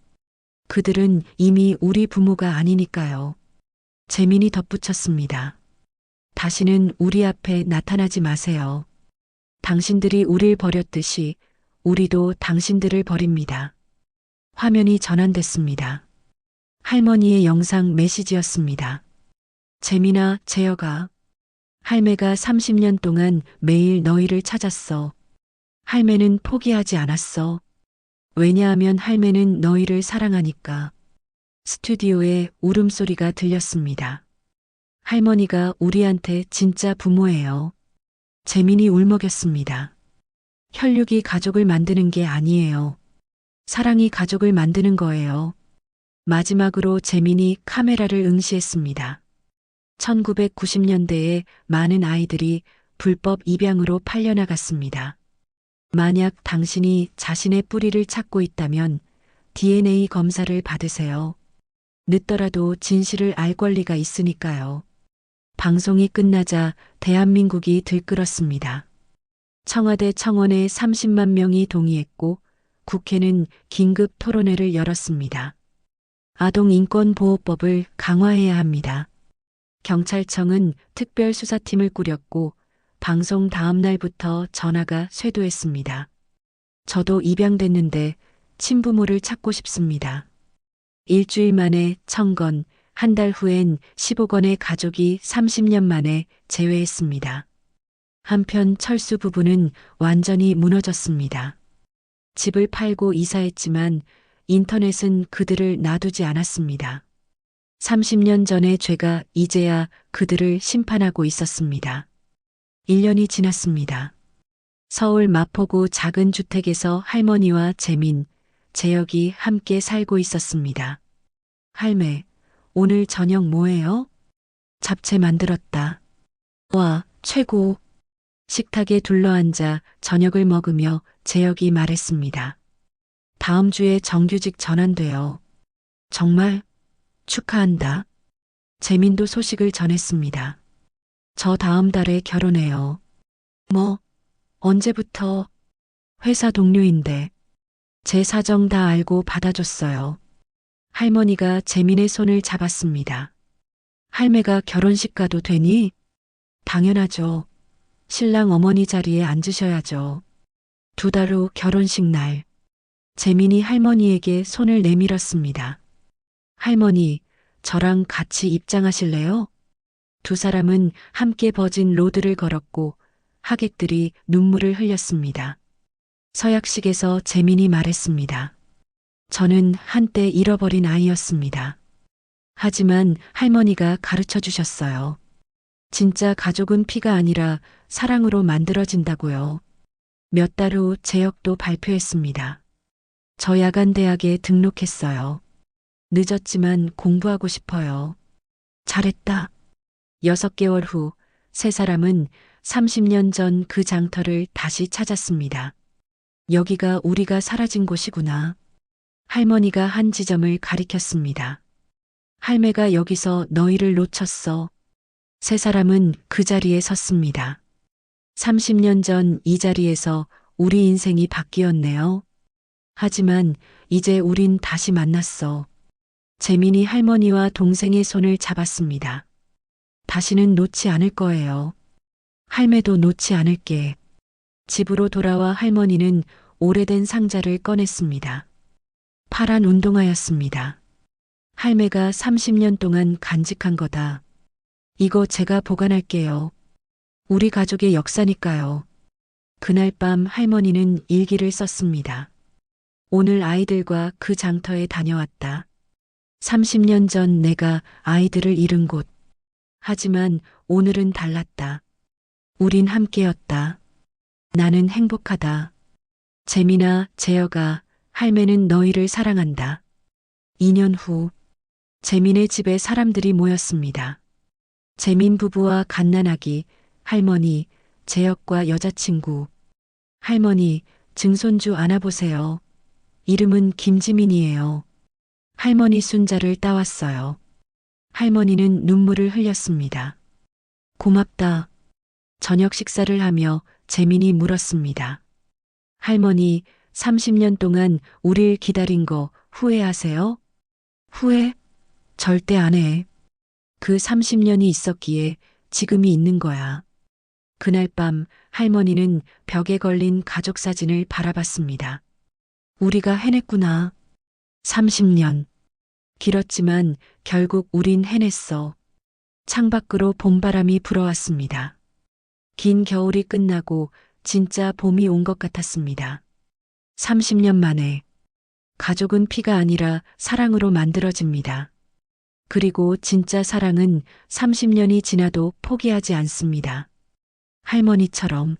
그들은 이미 우리 부모가 아니니까요. 재민이 덧붙였습니다. 다시는 우리 앞에 나타나지 마세요. 당신들이 우릴 버렸듯이 우리도 당신들을 버립니다. 화면이 전환됐습니다. 할머니의 영상 메시지였습니다. 재민아, 재혁아. 할매가 30년 동안 매일 너희를 찾았어. 할매는 포기하지 않았어. 왜냐하면 할매는 너희를 사랑하니까. 스튜디오에 울음소리가 들렸습니다. 할머니가 우리한테 진짜 부모예요. 재민이 울먹였습니다. 혈육이 가족을 만드는 게 아니에요. 사랑이 가족을 만드는 거예요. 마지막으로 재민이 카메라를 응시했습니다. 1990년대에 많은 아이들이 불법 입양으로 팔려나갔습니다. 만약 당신이 자신의 뿌리를 찾고 있다면 DNA 검사를 받으세요. 늦더라도 진실을 알 권리가 있으니까요. 방송이 끝나자 대한민국이 들끓었습니다. 청와대 청원에 30만 명이 동의했고 국회는 긴급 토론회를 열었습니다. 아동인권보호법을 강화해야 합니다. 경찰청은 특별수사팀을 꾸렸고 방송 다음 날부터 전화가 쇄도했습니다. 저도 입양됐는데 친부모를 찾고 싶습니다. 일주일 만에 1000건, 한 달 후엔 15건의 가족이 30년 만에 재회했습니다. 한편 철수 부부는 완전히 무너졌습니다. 집을 팔고 이사했지만 인터넷은 그들을 놔두지 않았습니다. 30년 전의 죄가 이제야 그들을 심판하고 있었습니다. 1년이 지났습니다. 서울 마포구 작은 주택에서 할머니와 재민, 재혁이 함께 살고 있었습니다. 할매, 오늘 저녁 뭐해요? 잡채 만들었다. 와, 최고. 식탁에 둘러앉아 저녁을 먹으며 재혁이 말했습니다. 다음 주에 정규직 전환돼요. 정말? 축하한다. 재민도 소식을 전했습니다. 저 다음 달에 결혼해요. 뭐? 언제부터? 회사 동료인데. 제 사정 다 알고 받아줬어요. 할머니가 재민의 손을 잡았습니다. 할매가 결혼식 가도 되니? 당연하죠. 신랑 어머니 자리에 앉으셔야죠. 2달 후 결혼식 날, 재민이 할머니에게 손을 내밀었습니다. 할머니, 저랑 같이 입장하실래요? 2사람은 함께 버진 로드를 걸었고 하객들이 눈물을 흘렸습니다. 서약식에서 재민이 말했습니다. 저는 한때 잃어버린 아이였습니다. 하지만 할머니가 가르쳐 주셨어요. 진짜 가족은 피가 아니라 사랑으로 만들어진다고요. 몇 달 후 재역도 발표했습니다. 저 야간대학에 등록했어요. 늦었지만 공부하고 싶어요. 잘했다. 6개월 후 3사람은 30년 전 그 장터를 다시 찾았습니다. 여기가 우리가 사라진 곳이구나. 할머니가 한 지점을 가리켰습니다. 할매가 여기서 너희를 놓쳤어. 3사람은 그 자리에 섰습니다. 30년 전 이 자리에서 우리 인생이 바뀌었네요. 하지만 이제 우린 다시 만났어. 재민이 할머니와 동생의 손을 잡았습니다. 다시는 놓지 않을 거예요. 할매도 놓지 않을게. 집으로 돌아와 할머니는 오래된 상자를 꺼냈습니다. 파란 운동화였습니다. 할매가 30년 동안 간직한 거다. 이거 제가 보관할게요. 우리 가족의 역사니까요. 그날 밤 할머니는 일기를 썼습니다. 오늘 아이들과 그 장터에 다녀왔다. 30년 전 내가 아이들을 잃은 곳. 하지만 오늘은 달랐다. 우린 함께였다. 나는 행복하다. 재민아, 재혁아, 할매는 너희를 사랑한다. 2년 후, 재민의 집에 사람들이 모였습니다. 재민 부부와 갓난아기, 할머니, 재혁과 여자친구. 할머니, 증손주 안아보세요. 이름은 김지민이에요. 할머니 순자를 따왔어요. 할머니는 눈물을 흘렸습니다. 고맙다. 저녁 식사를 하며 재민이 물었습니다. 할머니, 30년 동안 우릴 기다린 거 후회하세요? 후회? 절대 안 해. 그 30년이 있었기에 지금이 있는 거야. 그날 밤 할머니는 벽에 걸린 가족 사진을 바라봤습니다. 우리가 해냈구나. 30년. 길었지만 결국 우린 해냈어. 창밖으로 봄바람이 불어왔습니다. 긴 겨울이 끝나고 진짜 봄이 온 것 같았습니다. 30년 만에. 가족은 피가 아니라 사랑으로 만들어집니다. 그리고 진짜 사랑은 30년이 지나도 포기하지 않습니다. 할머니처럼.